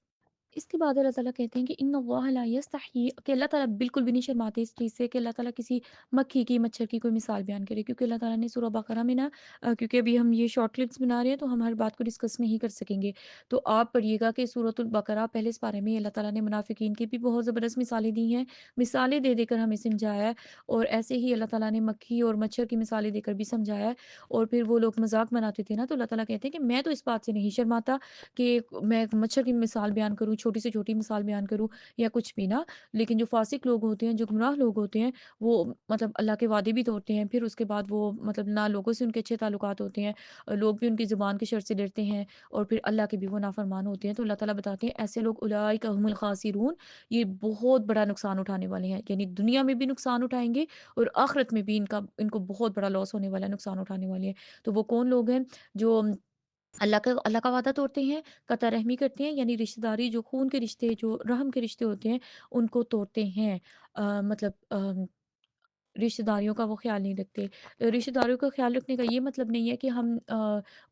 इसके बाद अल्लाह ताला कहते हैं कि इन्नल्लाह ला यस्तही, कि अल्लाह ताला बिल्कुल भी नहीं शर्माते इस चीज़ से कि अल्लाह ताला किसी मक्खी की, मच्छर की कोई मिसाल बयान करे। क्योंकि अल्लाह ताला ने सूरह बकरा में ना क्योंकि अभी हम ये शॉर्ट क्लिप्स बना रहे हैं तो हम हर बात को डिस्कस नहीं कर सकेंगे। तो आप पढ़िएगा कि सूरतुल बकरा पहले इस बारे में अल्लाह ताला ने मुनाफ़िकीन की भी बहुत ज़बरदस्त मिसालें दी हैं। मिसालें दे देकर हमें समझाया है और ऐसे ही अल्लाह ताला ने मक्खी और मच्छर की मिसालें देकर भी समझाया है। और फिर वो लोग मज़ाक बनाते थे ना, तो अल्लाह ताला कहते हैं कि मैं तो इस बात से नहीं शर्माता कि मैं मच्छर की मिसाल बयान करूँ, छोटी से छोटी मिसाल बयान करूँ या कुछ भी ना। लेकिन जो फ़ासिक लोग होते हैं, जो गुमराह लोग होते हैं, वो मतलब अल्लाह के वादे भी तोड़ते हैं। फिर उसके बाद वो मतलब ना लोगों से उनके अच्छे ताल्लुकात होते हैं। लोग भी उनकी ज़ुबान की शर से डरते हैं और फिर अल्लाह के भी वो नाफ़रमान होते हैं। तो अल्लाह ताला बताते हैं ऐसे लोग उलाइका हुमुल ख़ासिरून, ये बहुत बड़ा नुकसान उठाने वाले हैं। यानी दुनिया में भी नुकसान उठाएँगे और आखिरत में भी इनको बहुत बड़ा लॉस होने वाला है, नुकसान उठाने वाले हैं। तो वो कौन लोग हैं जो अल्लाह का वादा तोड़ते हैं, कता रहमी करते हैं, यानी रिश्तेदारी, जो खून के रिश्ते, जो रहम के रिश्ते होते हैं, उनको तोड़ते हैं। मतलब रिश्तेदारियों का वो ख़्याल नहीं रखते। रिश्तेदारियों का ख़्याल रखने का ये मतलब नहीं है कि हम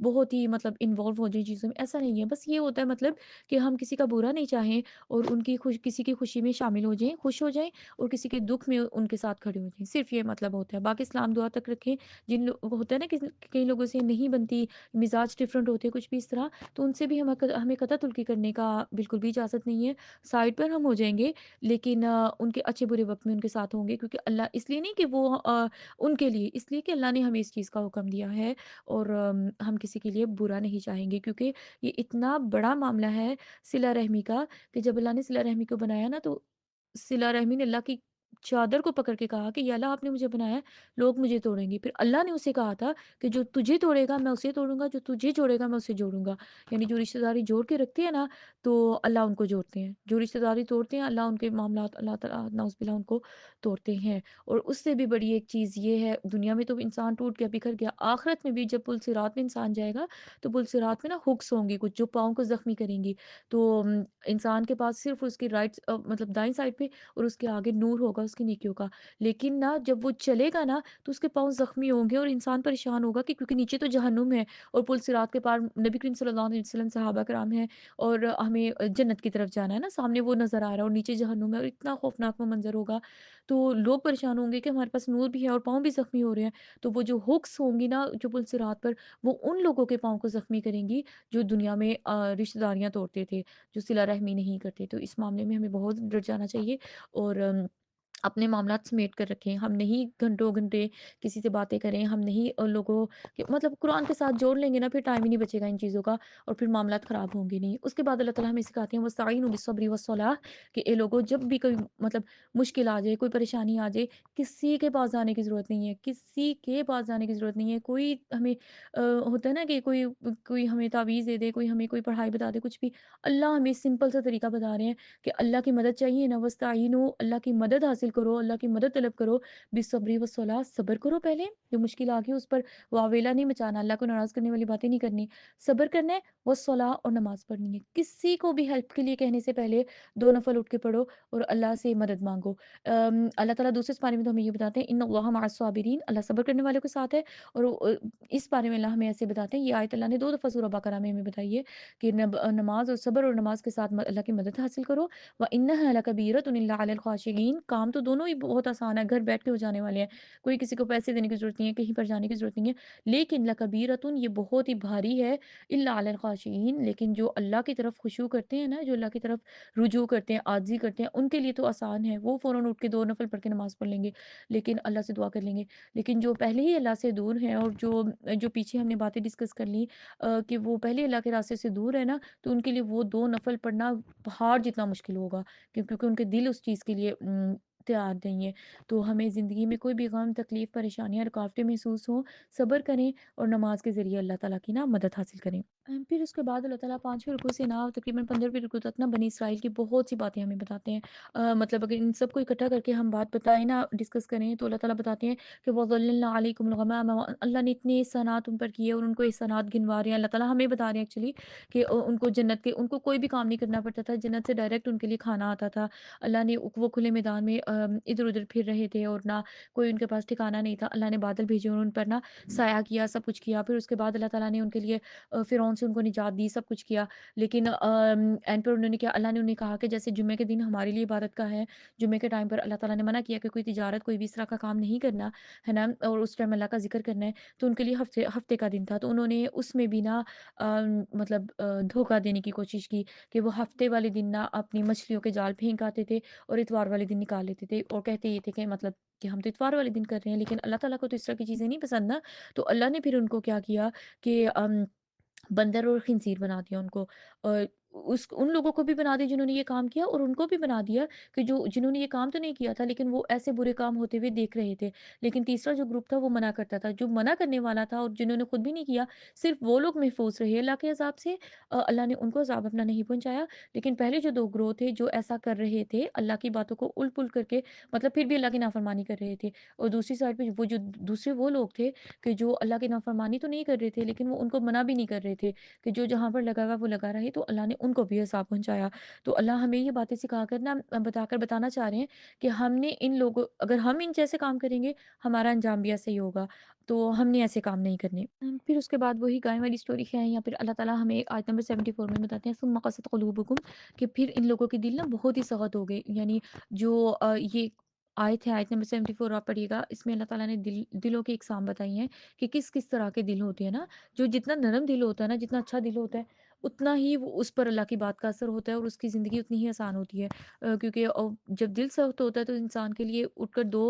बहुत ही मतलब इन्वॉल्व हो जाएँ चीज़ों में, ऐसा नहीं है। बस ये होता है मतलब कि हम किसी का बुरा नहीं चाहें और किसी की खुशी में शामिल हो जाएँ, खुश हो जाएँ और किसी के दुःख में उनके साथ खड़े हो जाएँ। सिर्फ़ ये मतलब होता है। बाकी सलाम दुआ तक रखें। जिन लो वो होता है ना कि कई लोगों से नहीं बनती, मिज़ाज डिफ़रेंट होते हैं, कुछ भी इस तरह, तो उनसे भी हमें कतल-तुल्की करने का बिल्कुल भी इजाज़त नहीं है। साइड पर हम हो जाएँगे, लेकिन उनके अच्छे बुरे वक़्त में उनके साथ होंगे, क्योंकि अल्लाह इसलिए नहीं कि वो उनके लिए, इसलिए कि अल्लाह ने हमें इस चीज़ का हुक्म दिया है और हम किसी के लिए बुरा नहीं चाहेंगे, क्योंकि ये इतना बड़ा मामला है सिला रहमी का कि जब अल्लाह ने सिला रहमी को बनाया ना, तो सिला रहमी ने अल्लाह की चादर को पकड़ के कहा कि या अल्लाह आपने मुझे बनाया है, लोग मुझे तोड़ेंगे। फिर अल्लाह ने उसे कहा था कि जो तुझे तोड़ेगा मैं उसे तोड़ूँगा, जो तुझे जोड़ेगा मैं उसे जोड़ूँगा। यानी जो रिश्तेदारी जोड़ के रखते हैं ना, तो अल्लाह उनको जोड़ते हैं। जो रिश्तेदारी तोड़ते हैं, अल्लाह उनके मामलात अल्लाह तआला नाउज़ुबिल्लाह उनको तोड़ते हैं। और उससे भी बड़ी एक चीज़ ये है, दुनिया में तो इंसान टूट गया, बिखर गया, आखिरत में भी जब पुल सिरात में इंसान जाएगा, तो पुल सिरात में ना हुक्स होंगी कुछ जो पाँव को ज़ख्मी करेंगी। तो इंसान के पास सिर्फ़ उसकी मतलब दाईं साइड पे और उसके आगे नूर होगा उसकी नेकियों का। लेकिन ना जब वो चलेगा ना, तो उसके पाँव ज़ख्मी होंगे और इंसान परेशान होगा कि क्योंकि नीचे तो जहन्नुम है और पुल सिरात के पार नबी करीम सल्लल्लाहु अलैहि वसल्लम, सहाबा कराम हैं और हमें जन्नत की तरफ जाना है ना, सामने वो नज़र आ रहा है और नीचे जहन्नुम है और इतना खौफनाक वो मंज़र होगा। तो लोग परेशान होंगे कि हमारे पास नूर भी है और पाँव भी ज़ख्मी हो रहे हैं। तो वो जो हुक्स होंगी ना, जो पुल-सिरात पर, वो उन लोगों के पाँव को ज़ख्मी करेंगी जो दुनिया में रिश्तेदारियाँ तोड़ते थे, जो सिला-रहमी नहीं करते। तो इस मामले में हमें बहुत डर जाना चाहिए और अपने मामलात समेट कर रखें। हम नहीं घंटों-घंटे किसी से बातें करें, हम नहीं लोगों के मतलब कुरान के साथ जोड़ लेंगे ना, फिर टाइम ही नहीं बचेगा इन चीज़ों का और फिर मामलात ख़राब होंगे नहीं। उसके बाद अल्लाह ताला हमें सिखाते हैं वस्ताईनु बिस्सब्रि वस्सलाह, कि ए लोगों, जब भी कोई मतलब मुश्किल आ जाए, कोई परेशानी आ जाए, किसी के पास जाने की ज़रूरत नहीं है, किसी के पास जाने की ज़रूरत नहीं है। कोई हमें होता है ना कि कोई कोई हमें तावीज़ दे दे, कोई हमें कोई पढ़ाई बता दे, कुछ भी। अल्लाह हमें सिंपल सा तरीका बता रहे हैं कि अल्लाह की मदद चाहिए ना, वस्ताईनु, अल्लाह की मदद हासिल करो, अल्लाह की मदद तलब करो, बिस्सब्री वस्सलाह, सब्र करो पहले, जो मुश्किल आ गई उस पर वावेला नहीं मचाना, अल्लाह को नाराज़ करने वाली बातें नहीं करनी, सब्र करना है, वस्सलाह और नमाज़ पढ़नी है। किसी को भी हेल्प के लिए कहने से पहले 2 नफ़ल उठ के पढ़ो और अल्लाह से मदद माँगो। अल्लाह ताला दूसरे पारे में तो हमें ये बताते हैं, इन्नल्लाह मअस साबिरीन, अल्लाह सब्र करने वालों के साथ है। और इस बारे में अल्लाह हमें ऐसे बताते हैं, ये आयत अल्लाह ने 2 दफ़ा सूरह बकरा में हमें बताई है कि नमाज़ और सब्र और नमाज़ के साथ अल्लाह की मदद हासिल करो। व इन्नहा लकबीरतुन इल्ला अलल खाशिईन, काम तो दोनों ही बहुत आसान है, घर बैठ के हो जाने वाले हैं। कोई किसी को पैसे देने की ज़रूरत नहीं है, कहीं पर जाने की ज़रूरत नहीं है। लेकिन लकबीरतुन, ये बहुत ही भारी है, इल्ला अलल खाशिईन, लेकिन जो अल्लाह की तरफ खुशू करते हैं ना, जो अल्लाह की तरफ रुजू करते हैं, आजिज़ी करते हैं, उनके लिए तो आसान है। वो फ़ौरन उठ के 2 नफ़ल पढ़ के नमाज़ पढ़ लेंगे, लेकिन अल्लाह से दुआ कर लेंगे। लेकिन जो पहले ही अल्लाह से दूर हैं और जो जो पीछे हमने बातें डिस्कस कर ली कि वो पहले अल्लाह के रास्ते से दूर है ना, तो उनके लिए वो 2 नफ़ल पढ़ना पहाड़ जितना मुश्किल होगा, क्योंकि उनके दिल उस चीज़ के लिए तैयार नहीं है। तो हमें ज़िंदगी में कोई भी गम, तकलीफ़, परेशानियाँ, रुकावटें महसूस हों, सब्र करें और नमाज़ के ज़रिए अल्लाह ताला की ना मदद हासिल करें। फिर उसके बाद अल्लाह ताला 5वें रुकू से ना तकरीबन 15वें रुकू तक ना बनी इसराइल की बहुत सी बातें हमें बताते हैं। मतलब अगर इन सबको इकट्ठा करके हम बात बताएँ ना, डिस्कस करें, तो अल्लाह ताला बताते हैं कि वज़ल्ललना अलैकुमुल गमाम, अल्लाह ने इतने एहसानात उन पर किए और उनको एहसानात गिनवा रहे हैं। अल्लाह ताला हमें बता रहे हैं एक्चुअली कि उनको जन्नत के, उनको कोई भी काम नहीं करना पड़ता था, जन्नत से डायरेक्ट उनके लिए खाना आता था। अल्लाह ने वो खुले मैदान में इधर-उधर फिर रहे थे और ना कोई उनके पास ठिकाना नहीं था। अल्लाह ने बादल भेजे और उन पर ना साया किया, सब कुछ किया। फिर उसके बाद अल्लाह ताला ने उनके लिए फ़िरौन से उनको निजात दी, सब कुछ किया। लेकिन एंड पर उन्होंने क्या, अल्लाह ने उन्हें कहा कि जैसे जुम्मे के दिन हमारे लिए इबादत का है, जुम्मे के टाइम पर अल्लाह ताला ने मना किया कि कोई तिजारत, कोई भी इस तरह का काम नहीं करना, है ना? और उस टाइम अल्लाह का ज़िक्र करना है, तो उनके लिए हफ़्ते हफ़्ते का दिन था। तो उन्होंने उसमें भी ना मतलब धोखा देने की कोशिश की कि वो हफ़्ते वाले दिन ना अपनी मछलियों के जाल फेंक आते थे और इतवार वाले दिन निकाल लेते थे और कहते ये थे कि मतलब कि हम तो इतवार वाले दिन कर रहे हैं, लेकिन अल्लाह ताला को तो इस तरह की चीज़ें नहीं पसंद ना। तो अल्लाह ने फिर उनको क्या किया कि बंदर और खिंजीर बना दिया उनको। और उस उन लोगों को भी बना दिया जिन्होंने ये काम किया, और उनको भी बना दिया कि जो जिन्होंने ये काम तो नहीं किया था, लेकिन वो ऐसे बुरे काम होते हुए देख रहे थे। लेकिन तीसरा जो ग्रुप था वो मना करता था। जो मना करने वाला था और जिन्होंने खुद भी नहीं किया, सिर्फ़ वो लोग महफूज़ रहे अल्लाह के अज़ाब से। अल्लाह ने उनको अज़ाब अपना नहीं पहुँचाया। लेकिन पहले जो 2 ग्रोह थे जो ऐसा कर रहे थे, अल्लाह की बातों को उल-पुल करके, मतलब फिर भी अल्लाह की नाफ़रमानी कर रहे थे। और दूसरी साइड पे वो जो दूसरे वो लोग थे कि जो अल्लाह की नाफ़रमानी तो नहीं कर रहे थे, लेकिन वो उनको मना भी नहीं कर रहे थे कि जो जहाँ पर लगा हुआ वो लगा रहे, तो अल्लाह ने उनको भी अज़ाब पहुँचाया। तो अल्लाह हमें ये बातें सिखाकर ना बताकर बताना चाह रहे हैं कि हमने इन लोगों, अगर हम इन जैसे काम करेंगे, हमारा अंजाम भी ऐसे ही होगा। तो हमने ऐसे काम नहीं करने। फिर उसके बाद वही गाय वाली स्टोरी है, या फिर अल्लाह ताला हमें आयत नंबर 74 में बताते हैं, सुम्मा क़सत क़ुलूबुकुम, कि फिर इन लोगों के दिल ना बहुत ही सख्त हो गए। यानी जो ये आयत है, आयत नंबर 74 आप पढ़िएगा, इसमें अल्लाह ताला ने दिलों की इकसाम बताई हैं कि किस-किस तरह के दिल होते हैं ना। जो जितना नरम दिल होता है ना, जितना अच्छा दिल होता है, उतना ही वो उस पर अल्लाह की बात का असर होता है और उसकी ज़िंदगी उतनी ही आसान होती है। क्योंकि जब दिल सख्त होता है तो इंसान के लिए उठकर 2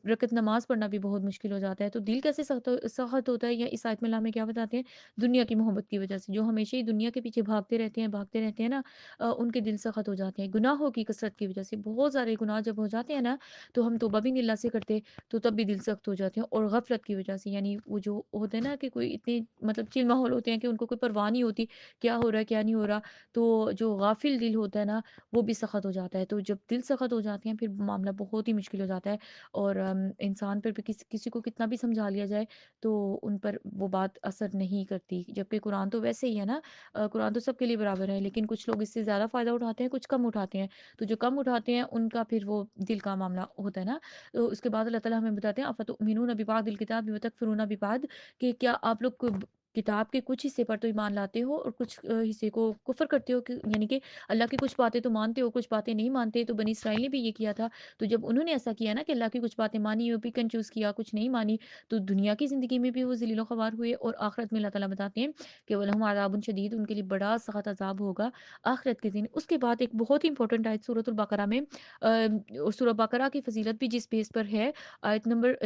रकत नमाज़ पढ़ना भी बहुत मुश्किल हो जाता है। तो दिल कैसे सख्त होता है, या इस आयत में अल्लाह हमें क्या बताते हैं? दुनिया की मोहब्बत की वज़ह से। जो हमेशा ही दुनिया के पीछे भागते रहते हैं ना, उनके दिल सख्त हो जाते हैं। गुनाहों की कसरत की वज़ह से, बहुत सारे गुनाह जब हो जाते हैं ना, तो हम तौबा भी नहीं अल्लाह से करते, तो तब भी दिल सख्त हो जाते हैं। और गफ़लत की वज़ह से, यानी वो जो होते हैं ना कि कोई इतने मतलब चिल माहौल होते हैं कि उनको कोई परवाह नहीं होती, क्या हो रहा है, क्या नहीं हो रहा। तो जो गाफ़िल दिल होता है ना, वो भी सख़त हो जाता है। तो जब दिल सख़त हो जाते हैं, फिर मामला बहुत ही मुश्किल हो जाता है। और इंसान पर भी किसी किसी को कितना भी समझा लिया जाए, तो उन पर वो बात असर नहीं करती। जबकि कुरान तो वैसे ही है ना, कुरान तो सबके लिए बराबर है, लेकिन कुछ लोग इससे ज़्यादा फ़ायदा उठाते हैं, कुछ कम उठाते हैं। तो जो कम उठाते हैं, उनका फिर वो दिल का मामला होता है ना। तो उसके बाद अल्लाह ताला हमें बताते हैं, अफ़तुमिनून बिबादिल किताबि व तकफ़ुरून बिबाद, कि क्या आप लोग किताब के कुछ हिस्से पर तो ईमान लाते हो और कुछ हिस्से को कुफ़र करते हो, कि यानी कि अल्लाह की कुछ बातें तो मानते हो, कुछ बातें नहीं मानते। तो बनी इसराइल ने भी ये किया था। तो जब उन्होंने ऐसा किया ना कि अल्लाह की कुछ बातें मानी और पिक एंड चूज़ किया, कुछ नहीं मानी, तो दुनिया की ज़िंदगी में भी वो ज़लील व ख़वार हुए, और आखिरत में अल्लाह ताला बताते हैं कि वलहुम अज़ाबुन शदीद, उनके लिए बड़ा सख़्त अज़ाब होगा आखिरत के दिन। उसके बाद एक बहुत ही इंपॉर्टेंट आयत सूरतुल बकरा में, सूरह बकरा की फ़ज़ीलत भी जिस बेस पर है, आयत नंबर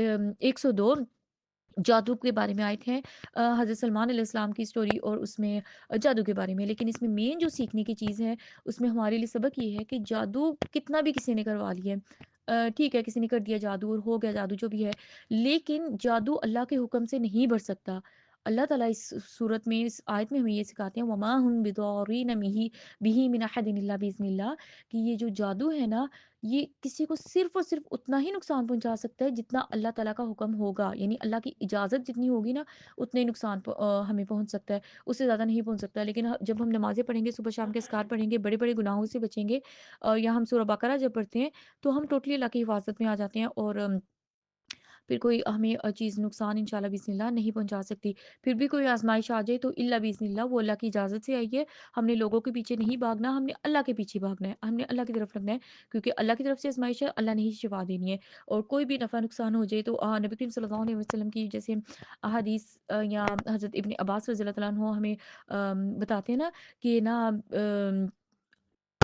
102 जादू के बारे में आयत है। हज़रत सलमान अलैहिस्सलाम की स्टोरी, और उसमें जादू के बारे में। लेकिन इसमें मेन जो सीखने की चीज़ है, उसमें हमारे लिए सबक ये है कि जादू कितना भी किसी ने करवा लिया है, ठीक है, किसी ने कर दिया जादू और हो गया जादू जो भी है, लेकिन जादू अल्लाह के हुक्म से नहीं बढ़ सकता। اللہ ताला इस सूरत में, इस आयत में हमें ये सिखाते हैं, वमा हुम बिदॉरीन मिही बिही मिन अहदिन इल्ला बिइज़्निल्लाह, कि ये जो जादू है ना, ये किसी को सिर्फ़ और सिर्फ़ उतना ही नुकसान पहुँचा सकता है जितना अल्लाह ताला का हुक्म होगा। यानी अल्लाह की इजाज़त जितनी होगी ना, उतने ही नुकसान हमें पहुँच सकता है, उससे ज़्यादा नहीं पहुँच सकता। लेकिन जब हम नमाज़ें पढ़ेंगे, सुबह शाम के अस्कार पढ़ेंगे, बड़े-बड़े गुनाहों से बचेंगे, या हम सूरह बकरा जब पढ़ते हैं, तो हम टोटली अल्लाह की हिफ़ाज़त में आ जाते हैं, और फिर कोई हमें चीज़ नुकसान इंशाल्लाह बिस्मिल्लाह नहीं पहुँचा सकती। फिर भी कोई आज़माइश आ जाए तो इल्ला बिस्मिल्लाह, वो अल्लाह की इजाज़त से आई है। हमने लोगों के पीछे नहीं भागना, हमने अल्लाह के पीछे भागना है, हमने अल्लाह की तरफ लगना है, क्योंकि अल्लाह की तरफ से आज़माइश है, अल्लाह ने ही शिफ़ा देनी है। और कोई भी नफ़ा नुकसान हो जाए तो नबी करीम सल्लल्लाहु अलैहि वसल्लम की जैसे अहादीस, या हज़रत इब्न अब्बास रज़ियल्लाहु तआला अन्हु हमें बताते हैं ना कि ना,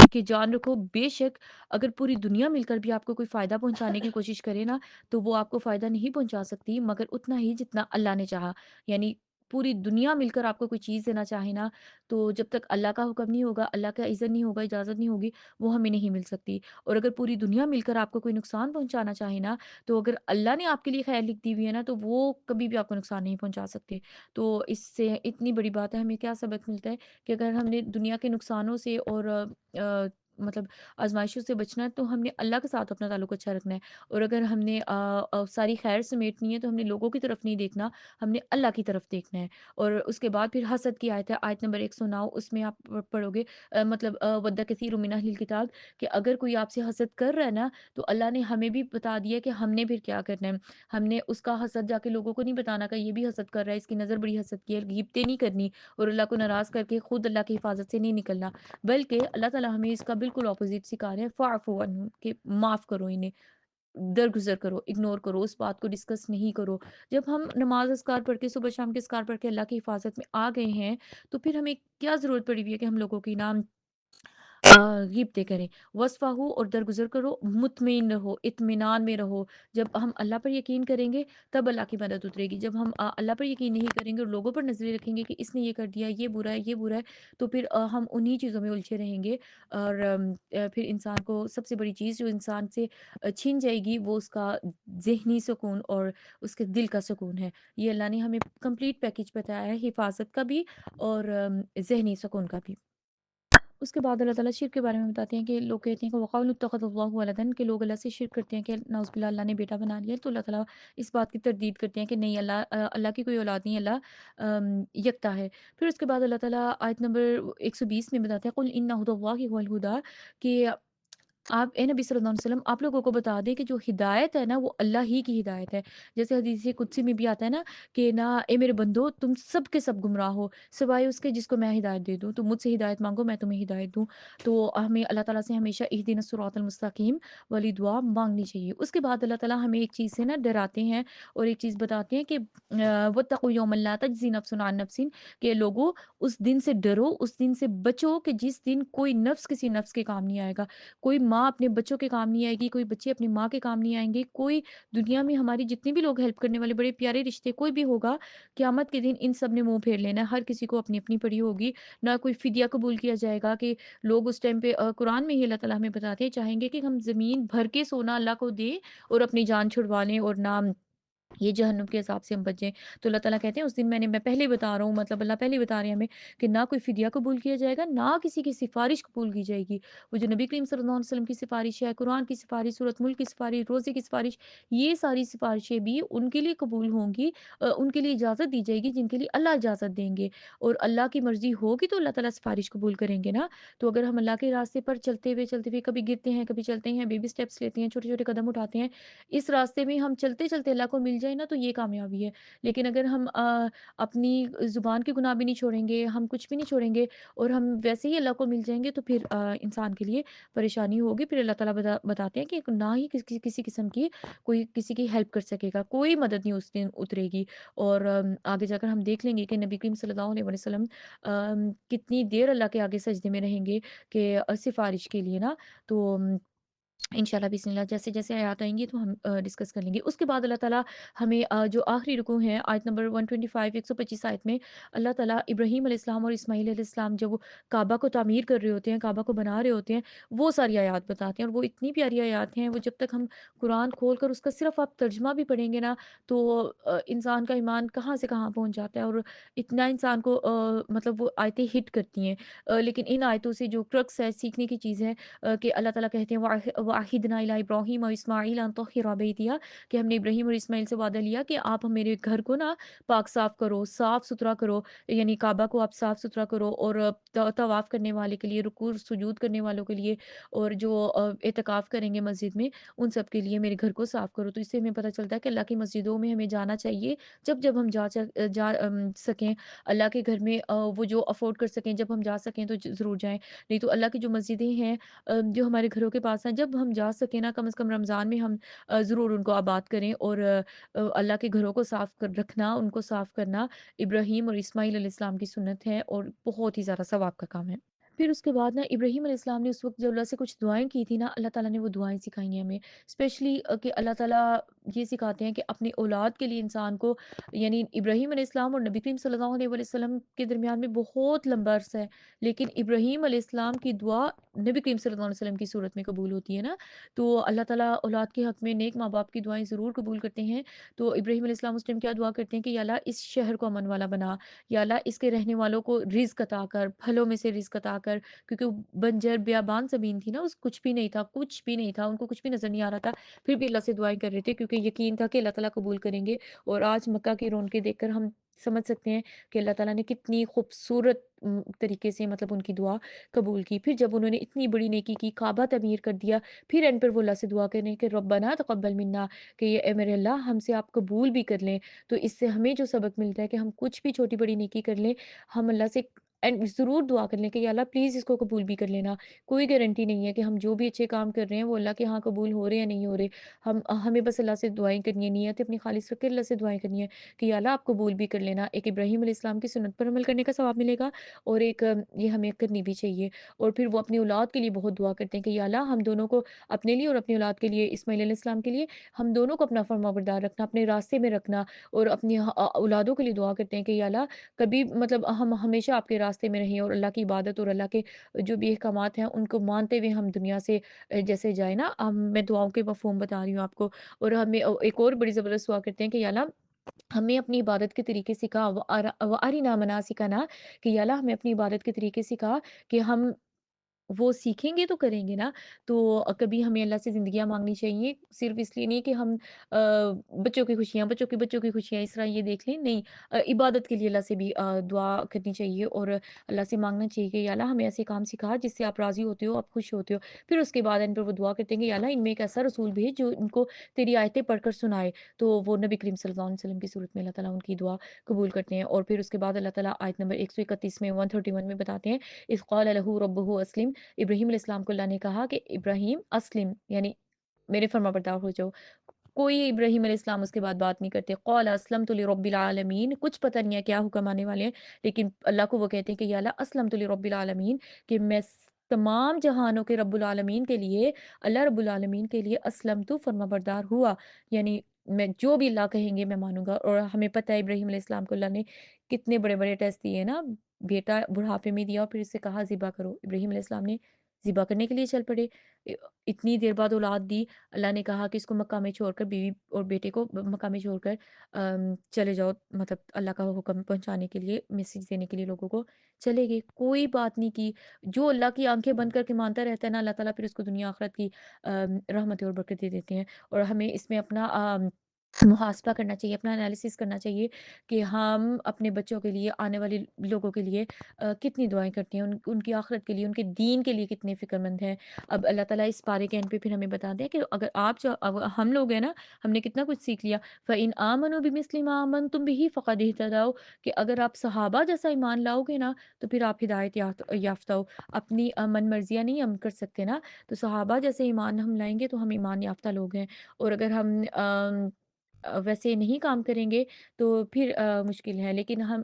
कि जान रखो, बेशक अगर पूरी दुनिया मिलकर भी आपको कोई फ़ायदा पहुँचाने की कोशिश करे ना, तो वो आपको फ़ायदा नहीं पहुँचा सकती, मगर उतना ही जितना अल्लाह ने चाहा। यानी पूरी दुनिया मिलकर आपको कोई चीज़ देना चाहे ना, तो जब तक अल्लाह का हुक्म नहीं होगा, अल्लाह का इज़्ज़न नहीं होगा, इजाज़त नहीं होगी, वो हमें नहीं मिल सकती। और अगर पूरी दुनिया मिलकर आपको कोई नुकसान पहुँचाना चाहे ना, तो अगर अल्लाह ने आपके लिए खैर लिख दी हुई है ना, तो वो कभी भी आपको नुकसान नहीं पहुँचा सकते। तो इससे इतनी बड़ी बात है, हमें क्या सबक मिलता है कि अगर हमने दुनिया के नुकसानों से और मतलब आज़माइशों से बचना है, तो हमने अल्लाह के साथ अपना ताल्लुक अच्छा रखना है। और अगर हमने सारी खैर समेटनी है, तो हमने लोगों की तरफ नहीं देखना, हमने अल्लाह की तरफ देखना है। और उसके बाद फिर हसद की आयत है, आयत नंबर 109, उसमें आप पढ़ोगे, मतलब वद्दा कसीरुम मिन अहलिल किताब, कि अगर कोई आपसे हसद कर रहा है ना, तो अल्लाह ने हमें भी बता दिया कि हमने फिर क्या करना है। हमने उसका हसद जाके लोगों को नहीं बताना कि ये भी हसद कर रहा है, इसकी नज़र बड़ी हसद की है, गिब्तें नहीं करनी, और अल्लाह को नाराज़ करके खुद अल्लाह की हिफाज़त से नहीं निकलना। बल्कि अल्लाह ताला हमें इसका बिल्कुल ऑपोज़िट सिखा रहे हैं, फ़अफ़ू अन्हुम, कि माफ़ करो इन्हें, दरगुज़र करो, इग्नोर करो, उस बात को डिस्कस नहीं करो। जब हम नमाज़ अस्कार पढ़ के, सुबह शाम के अस्कार पढ़ के अल्लाह की हिफाज़त में आ गए हैं, तो फिर हमें क्या ज़रूरत पड़ी हुई है कि हम लोगों की ना गिब्ते करें। वस्फ़ाहु, और दरगुज़र करो, मुतमईन रहो, इत्मीनान में रहो। जब हम अल्लाह पर यकीन करेंगे, तब अल्लाह की मदद उतरेगी। जब हम अल्लाह पर यकीन नहीं करेंगे और लोगों पर नज़रें रखेंगे कि इसने ये कर दिया, ये बुरा है, ये बुरा है, तो फिर हम उन्हीं चीज़ों में उलझे रहेंगे। और फिर इंसान को सबसे बड़ी चीज़ जो इंसान से छिन जाएगी, वो उसका ज़हनी सुकून और उसके दिल का सुकून है। ये अल्लाह ने हमें कंप्लीट पैकेज बताया है, हिफ़ाज़त का भी और ज़हनी सुकून का भी। उसके बाद अल्लाह ताला शिर्क के बारे में बताते हैं कि लोग कहते हैं कि वक़ालू इत्तख़ज़ल्लाहु वलदन, कि लोग अल्लाह से शिर्क करते हैं कि नाउज़ुबिल्लाह, अल्लाह ने बेटा बना लिया। तो अल्लाह ताला इस बात की तरदीद करते हैं कि नहीं, अल्लाह की कोई औलाद नहीं, अल्लाह यकता है। फिर उसके बाद अल्लाह ताला आयत नंबर 120 में बताते हैं, कुल इन्ना हुदल्लाहि हुवल हुदा, कि आप ए नबी सल्लल्लाहु अलैहि वसल्लम, आप लोगों को बता दें कि जो हिदायत है ना, वो अल्लाह ही की हिदायत है। जैसे हदीस कुदसी में भी आता है ना कि ना, ए मेरे बंदो, तुम सब के सब गुमराह हो, सिवाय उसके जिसको मैं हिदायत दे दूँ। तुम मुझसे हिदायत मांगो, मैं तुम्हें हिदायत दूँ। तो हमें अल्लाह ताला से हमेशा इहदिनस सिरातल मुस्तकीम वाली दुआ मांगनी चाहिए। उसके बाद अल्लाह ताला हमें एक चीज़ से ना डराते हैं, और एक चीज़ बताते हैं कि वत्तक़ू यौमन ला तज्ज़ी नफ्सुन अन नफ्सिन, कि लोगों, उस दिन से डरो, उस दिन से बचो कि जिस दिन कोई नफ्स किसी नफ्स के काम नहीं आएगा। कोई माँ अपने बच्चों के काम नहीं आएगी, कोई बच्चे अपनी माँ के काम नहीं आएँगे, कोई दुनिया में हमारी जितने भी लोग हेल्प करने वाले बड़े प्यारे रिश्ते कोई भी होगा, क़यामत के दिन इन सब ने मुँह फेर लेना है, हर किसी को अपनी-अपनी पड़ी होगी, ना कोई फ़िदिया कबूल किया जाएगा कि लोग उस टाइम पे कुरान में ही अल्लाह ताला हमें बताते हैं, चाहेंगे कि हम ज़मीन भर के सोना अल्लाह को दें और अपनी जान छुड़वा लें, और ना ये जहन्नुम के हिसाब से हम बचें। तो अल्लाह ताला कहते हैं, उस दिन मैं पहले ही बता रहा हूँ, मतलब अल्लाह पहले ही बता रहे हैं हमें कि ना कोई फ़िदिया कबूल किया जाएगा, ना किसी की सिफ़ारिश कबूल की जाएगी। वो जो नबी करीम सल्लल्लाहु अलैहि वसल्लम की सिफ़ारिश है, कुरान की सिफ़ारिश, सूरत मुल्क की सिफ़ारिश, रोज़े की सिफ़ारिश, ये सारी सिफ़ारिशें भी उनके लिए कबूल होंगी, उनके लिए इजाज़त दी जाएगी जिनके लिए अल्लाह इजाज़त देंगे। और अल्लाह की मर्ज़ी होगी तो अल्लाह ताला सिफ़ारिश कबूल करेंगे ना। तो अगर हम अल्लाह के रास्ते पर चलते हुए कभी गिरते हैं, कभी चलते हैं, बेबी स्टेप्स लेते हैं, छोटे-छोटे कदम उठाते हैं, इस रास्ते में हम चलते-चलते अल्लाह को मिल जाए ना, तो ये कामयाबी है। लेकिन अगर हम अपनी ज़ुबान के गुनाह भी नहीं छोड़ेंगे, हम कुछ भी नहीं छोड़ेंगे, और हम वैसे ही अल्लाह को मिल जाएँगे, तो फिर इंसान के लिए परेशानी होगी। फिर अल्लाह ताला बताते हैं कि ना ही किसी किस्म की कोई किसी की हेल्प कर सकेगा, कोई मदद नहीं उस दिन उतरेगी। और आगे जाकर हम देख लेंगे कि नबी करीम सल्लल्लाहु अलैहि वसल्लम कितनी देर अल्लाह के आगे सजदे में रहेंगे कि सिफ़ारिश के लिए ना। तो इंशाल्लाह बिस्मिल्लाह जैसे-जैसे आयत आएँगी तो हम डिस्कस कर लेंगे। उसके बाद अल्लाह ताला हमें जो आखिरी रुकू है आयत नंबर 125 125 आयत में अल्लाह ताला इब्राहीम अलैहिस्सलाम और इस्माईल अलैहिस्सलाम जब वो काबा को तामीर कर रहे होते हैं, काबा को बना रहे होते हैं, वो सारी आयत बताते हैं और वो इतनी प्यारी आयत हैं, वो जब तक हम कुरान खोल कर उसका सिर्फ़ आप तर्जुमा भी पढ़ेंगे ना तो इंसान का ईमान कहाँ से कहाँ पहुँच जाता है और इतना इंसान को मतलब वो आयतें हिट करती हैं। लेकिन इन आयतों से जो क्रक्स है, सीखने की चीज़ है कि अल्लाह ताला कहते हैं वाहिदना इला इब्राहीम और इस्माईल अन तहिरा बैतिया कि हमने इब्राहीम और इस्माईल से वादा लिया कि आप मेरे घर को ना पाक साफ करो, साफ-सुथरा करो, यानी काबा को आप साफ-सुथरा करो और तवाफ करने वाले के लिए, रुकू सुजूद करने वालों के लिए और जो एतकाफ़ करेंगे मस्जिद में, उन सब के लिए मेरे घर को साफ करो। तो इससे हमें पता चलता है कि अल्लाह की मस्जिदों में हमें जाना चाहिए, जब-जब हम सकें। अल्लाह के घर में वो जो अफ़ोर्ड कर सकें, जब हम जा सकें तो ज़रूर जाएँ। नहीं तो अल्लाह की जो मस्जिदें हैं जो हमारे घरों के पास हैं, जब हम जा सकें ना कम से कम रमज़ान में हम ज़रूर उनको आबाद करें और अल्लाह के घरों को साफ़ कर रखना, उनको साफ़ करना इब्राहीम और इस्माईल अलैहिस्सलाम की सुन्नत है और बहुत ही ज़्यादा सवाब का काम है। फिर उसके बाद ना इब्राहीम अलैहिस्सलाम ने उस वक़्त जब अल्लाह से कुछ दुआएँ की थी ना, अल्लाह ताला ने वो दुआएँ सिखाई हैं हमें। स्पेशली कि अल्लाह ताला ये सिखाते हैं कि अपनी औलाद के लिए इंसान को यानी इब्राहीम अलैहिस्सलाम और नबी करीम सल्लल्लाहु अलैहि वसल्लम के दरमियान में बहुत लंबा अरसा है। लेकिन इब्राहीम अलैहिस्सलाम की दुआ नबी करीम सल्लल्लाहु अलैहि वसल्लम की सूरत में कबूल होती है ना, तो अल्लाह ताला औलाद के हक़ में नेक माँ-बाप की दुआएँ ज़रूर कबूल करते हैं। तो इब्राहीम अलैहिस्सलाम उस टाइम क्या दुआ करते हैं कि या अल्लाह इस शहर को अमन वाला बना, या अल्लाह इसके रहने वालों को रिज़्क अता कर, फलों में से रिज़्क अता कर, क्योंकि वो बंजर बियाबान ज़मीन थी ना, उस कुछ भी नहीं था, उनको कुछ भी नज़र नहीं आ रहा था, फिर भी अल्लाह से दुआएँ कर रहे थे क्योंकि यकीन था कि अल्लाह ताला कबूल करेंगे और आज मक्का की रौनकें देखकर हम समझ सकते हैं कि अल्लाह ताला ने कितनी खूबसूरत तरीके से मतलब उनकी दुआ कबूल की। फिर जब उन्होंने इतनी बड़ी नेकी की, काबा तमीर कर दिया, फिर एंड पर वो अल्लाह से दुआ करें कि रब्बना तक़ब्बल मिन्ना कि ये ए मेरे अल्लाह हमसे आप कबूल भी कर लें। तो इससे हमें जो सबक मिलता है कि हम कुछ भी छोटी-बड़ी नेकी कर लें, हम अल्लाह से एंड ज़रूर दुआ कर लें कि या अल्लाह प्लीज़ इसको कबूल भी कर लेना। कोई गारंटी नहीं है कि हम जो भी अच्छे काम कर रहे हैं वो अल्लाह के यहाँ कबूल हो रहे हैं या नहीं हो रहे। हमें बस अल्लाह से दुआएँ करनी है, नियत अपनी खालिस रख के अल्लाह से दुआएँ करनी है कि या अल्लाह आप कबूल भी कर लेना। एक इब्राहीम अलैहिस्सलाम की सुन्नत पर अमल करने का सवाब मिलेगा और एक ये हमें करनी भी चाहिए। और फिर वो अपनी औलाद के लिए बहुत दुआ करते हैं कि या अल्लाह हम दोनों को अपने लिए और अपनी औलाद के लिए इस्माईल अलैहिस्सलाम के लिए हम दोनों को अपना फरमाबरदार रखना, अपने रास्ते में रखना और अपनी औलादों के लिए दुआ करते हैं कि या अल्लाह कभी मतलब हम हमेशा आपके रास्ते में रहें और अल्लाह की इबादत और अल्लाह के जो भी अहकामात हैं उनको मानते हुए हम दुनिया से जैसे जाए ना मैं दुआओं के मफ़हूम बता रही हूँ आपको और हमें एक और बड़ी ज़बरदस्त दुआ करते हैं कि या अल्लाह हमें अपनी इबादत के तरीके सिखा व अरिना मनासिकना कि या अल्लाह हमें अपनी इबादत के तरीके सिखा कि हम वो सीखेंगे तो करेंगे ना, तो कभी हमें अल्लाह से ज़िंदगियाँ माँगनी चाहिए, सिर्फ़ इसलिए नहीं कि हम बच्चों की खुशियाँ इस तरह ये देख लें, नहीं इबादत के लिए अल्लाह से भी दुआ करनी चाहिए और अल्लाह से माँगना चाहिए कि या अल्लाह हमें ऐसे काम सिखा जिससे आप राज़ी होते हो, आप खुश होते हो। फिर उसके बाद इन पर वो दुआ करते हैं कि या अल्लाह इनमें एक ऐसा रसूल भेज जो इनको तेरी आयतें पढ़कर सुनाए, तो वो नबी करीम सल्लल्लाहु अलैहि वसल्लम की सूरत में अल्लाह ताला उनकी दुआ कबूल करते हैं और फिर उसके बाद अल्लाह ताला आयत नंबर 131 में 131 में बताते हैं, इज़ क़ाल लहू रब्बुहु अस्लिम इब्राहीम अलैहिस्सलाम को अल्लाह ने कहा कि इब्राहीम अस्लिम यानी मेरे फर्माबरदार हो जाओ। कोई इब्राहीम अलैहिस्सलाम उसके बाद बात नहीं करते। क़ाल अस्लमतु लिरब्बिल आलमीन कुछ पता नहीं है क्या हुक्म आने वाले हैं, लेकिन अल्लाह को वो कहते हैं कि या अल्लाह अस्लमतु लिरब्बिल आलमीन कि मैं तमाम जहानों के रब्बुल आलमीन के लिए अल्लाह रब्बुल आलमीन के लिए अस्लमतु फर्माबरदार हुआ। यानी मैं जो भी अल्लाह कहेंगे मैं मानूँगा और हमें पता है इब्राहीम अलैहिस्सलाम को अल्लाह ने कितने बड़े-बड़े टेस्ट दिए ना, बेटा बुढ़ापे में दिया और फिर इससे कहा ज़िबा करो। इब्राहीम अलैहिस्सलाम ने ज़िबा करने के लिए चल पड़े। इ इतनी देर बाद औलाद दी, अल्लाह ने कहा कि इसको मक्का में छोड़कर बीवी और बेटे को मक्का में छोड़कर चले जाओ मतलब अल्लाह का हुक्म पहुँचाने के लिए, मैसेज देने के लिए लोगों को चले गए। कोई बात नहीं की, जो अल्लाह की आँखें बंद करके मानता रहता है ना, अल्लाह ताला फिर उसको दुनिया आखिरत की रहमतें और बरकतें देते हैं। और हमें इसमें अपना मुहासबा करना चाहिए, अपना एनालिसिस करना चाहिए कि हम अपने बच्चों के लिए, आने वाले लोगों के लिए कितनी दुआएँ करते हैं, उनकी आखिरत के लिए, उनके दीन के लिए कितने फ़िक्रमंद हैं। अब अल्लाह ताला इस पारे के एंड पे फिर हमें बताते हैं कि अगर आप जो अब हम लोग हैं ना, हमने कितना कुछ सीख लिया। फ़इन आमनू बिमिस्लि मा आमनतुम बिही फ़क़द इहतदौ कि अगर आप सहाबा जैसा ईमान लाओगे ना, तो फिर आप हिदायत याफ़्ता हो। अपनी मन मर्ज़ियाँ नहीं हम कर सकते ना, तो सहाबा जैसे ईमान हम लाएँगे तो हम ईमान याफ़्ता लोग हैं। और अगर हम वैसे नहीं काम करेंगे तो फिर मुश्किल है। लेकिन हम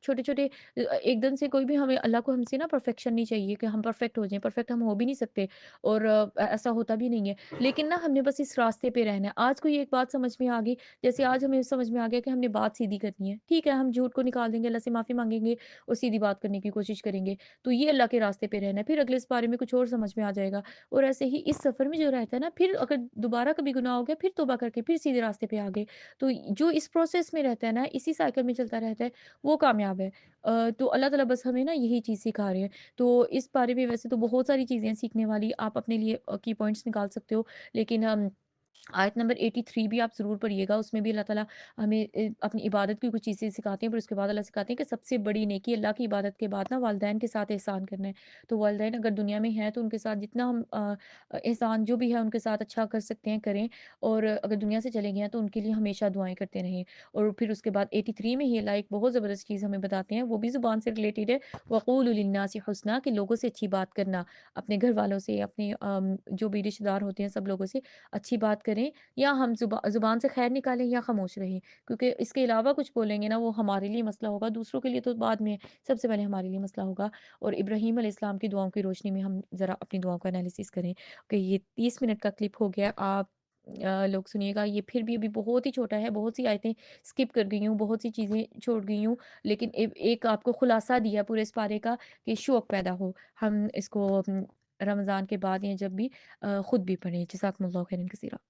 छोटे-छोटे एकदम से कोई भी हमें अल्लाह को हमसे ना परफेक्शन नहीं चाहिए कि हम परफेक्ट हो जाएँ, परफेक्ट हम हो भी नहीं सकते और ऐसा होता भी नहीं है। लेकिन ना हमने बस इस रास्ते पे रहना है। आज कोई एक बात समझ में आ गई, जैसे आज हमें समझ में आ गया कि हमने बात सीधी करनी है। ठीक है, हम झूठ को निकाल देंगे, अल्लाह से माफ़ी माँगेंगे और सीधी बात करने की कोशिश करेंगे। तो ये अल्लाह के रास्ते पे रहना है। फिर अगले इस बारे में कुछ और समझ में आ जाएगा। और ऐसे ही इस सफ़र में जो रहता है ना, फिर अगर दोबारा कभी गुनाह हो गया, फिर तौबा करके फिर सीधे रास्ते पे आ गए। तो जो इस प्रोसेस में रहता है ना, इसी साइकिल में चलता रहता है, वो कामयाब है। तो अल्लाह ताला बस हमें ना यही चीज़ सिखा रहे हैं। तो इस बारे में वैसे तो बहुत सारी चीज़ें हैं सीखने वाली, आप अपने लिए की पॉइंट्स निकाल सकते हो। लेकिन आयत नंबर 83 भी आप ज़रूर पढ़िएगा, उसमें भी अल्लाह ताला हमें अपनी इबादत की कुछ चीज़ें सिखाते हैं, फिर उसके बाद अल्लाह सिखाते हैं कि सबसे बड़ी नेकी अल्लाह की इबादत के बाद ना वालिदैन के साथ एहसान करना है। तो वालिदैन अगर दुनिया में हैं, तो उनके साथ जितना हम एहसान जो भी है उनके साथ अच्छा कर सकते हैं, करें और अगर दुनिया से चले गए हैं, तो उनके लिए हमेशा दुआएँ करते रहें। और फिर उसके बाद 83 में ही अल्लाह एक बहुत ज़बरदस्त चीज़ हमें बताते हैं, वो भी ज़ुबान से रिलेटेड है, वक़ूलु लिन्नासि हुस्ना कि लोगों से अच्छी बात करना, अपने घर वालों से, अपने जो भी रिश्तेदार होते हैं, सब लोगों से अच्छी बात करें या हम ज़ुबान से खैर निकालें या खामोश रहें। क्योंकि इसके अलावा कुछ बोलेंगे ना वो हमारे लिए मसला होगा, दूसरों के लिए तो बाद में, सबसे पहले हमारे लिए मसला होगा। और इब्राहीम अलैहिस्सलाम की दुआओं की रोशनी में हम ज़रा अपनी दुआओं का एनालिसिस करें। कि ये 30 मिनट का क्लिप हो गया, आप लोग सुनिएगा, ये फिर भी अभी बहुत ही छोटा है, बहुत सी आयतें स्किप कर गई हूँ, बहुत सी चीज़ें छोड़ गई हूँ, लेकिन एक आपको खुलासा दिया पूरे इस पारे का कि शौक पैदा हो। हम इसको रमज़ान के बाद या जब भी खुद भी पढ़ें। जज़ाकमुल्लाहु खैरन कसीरा।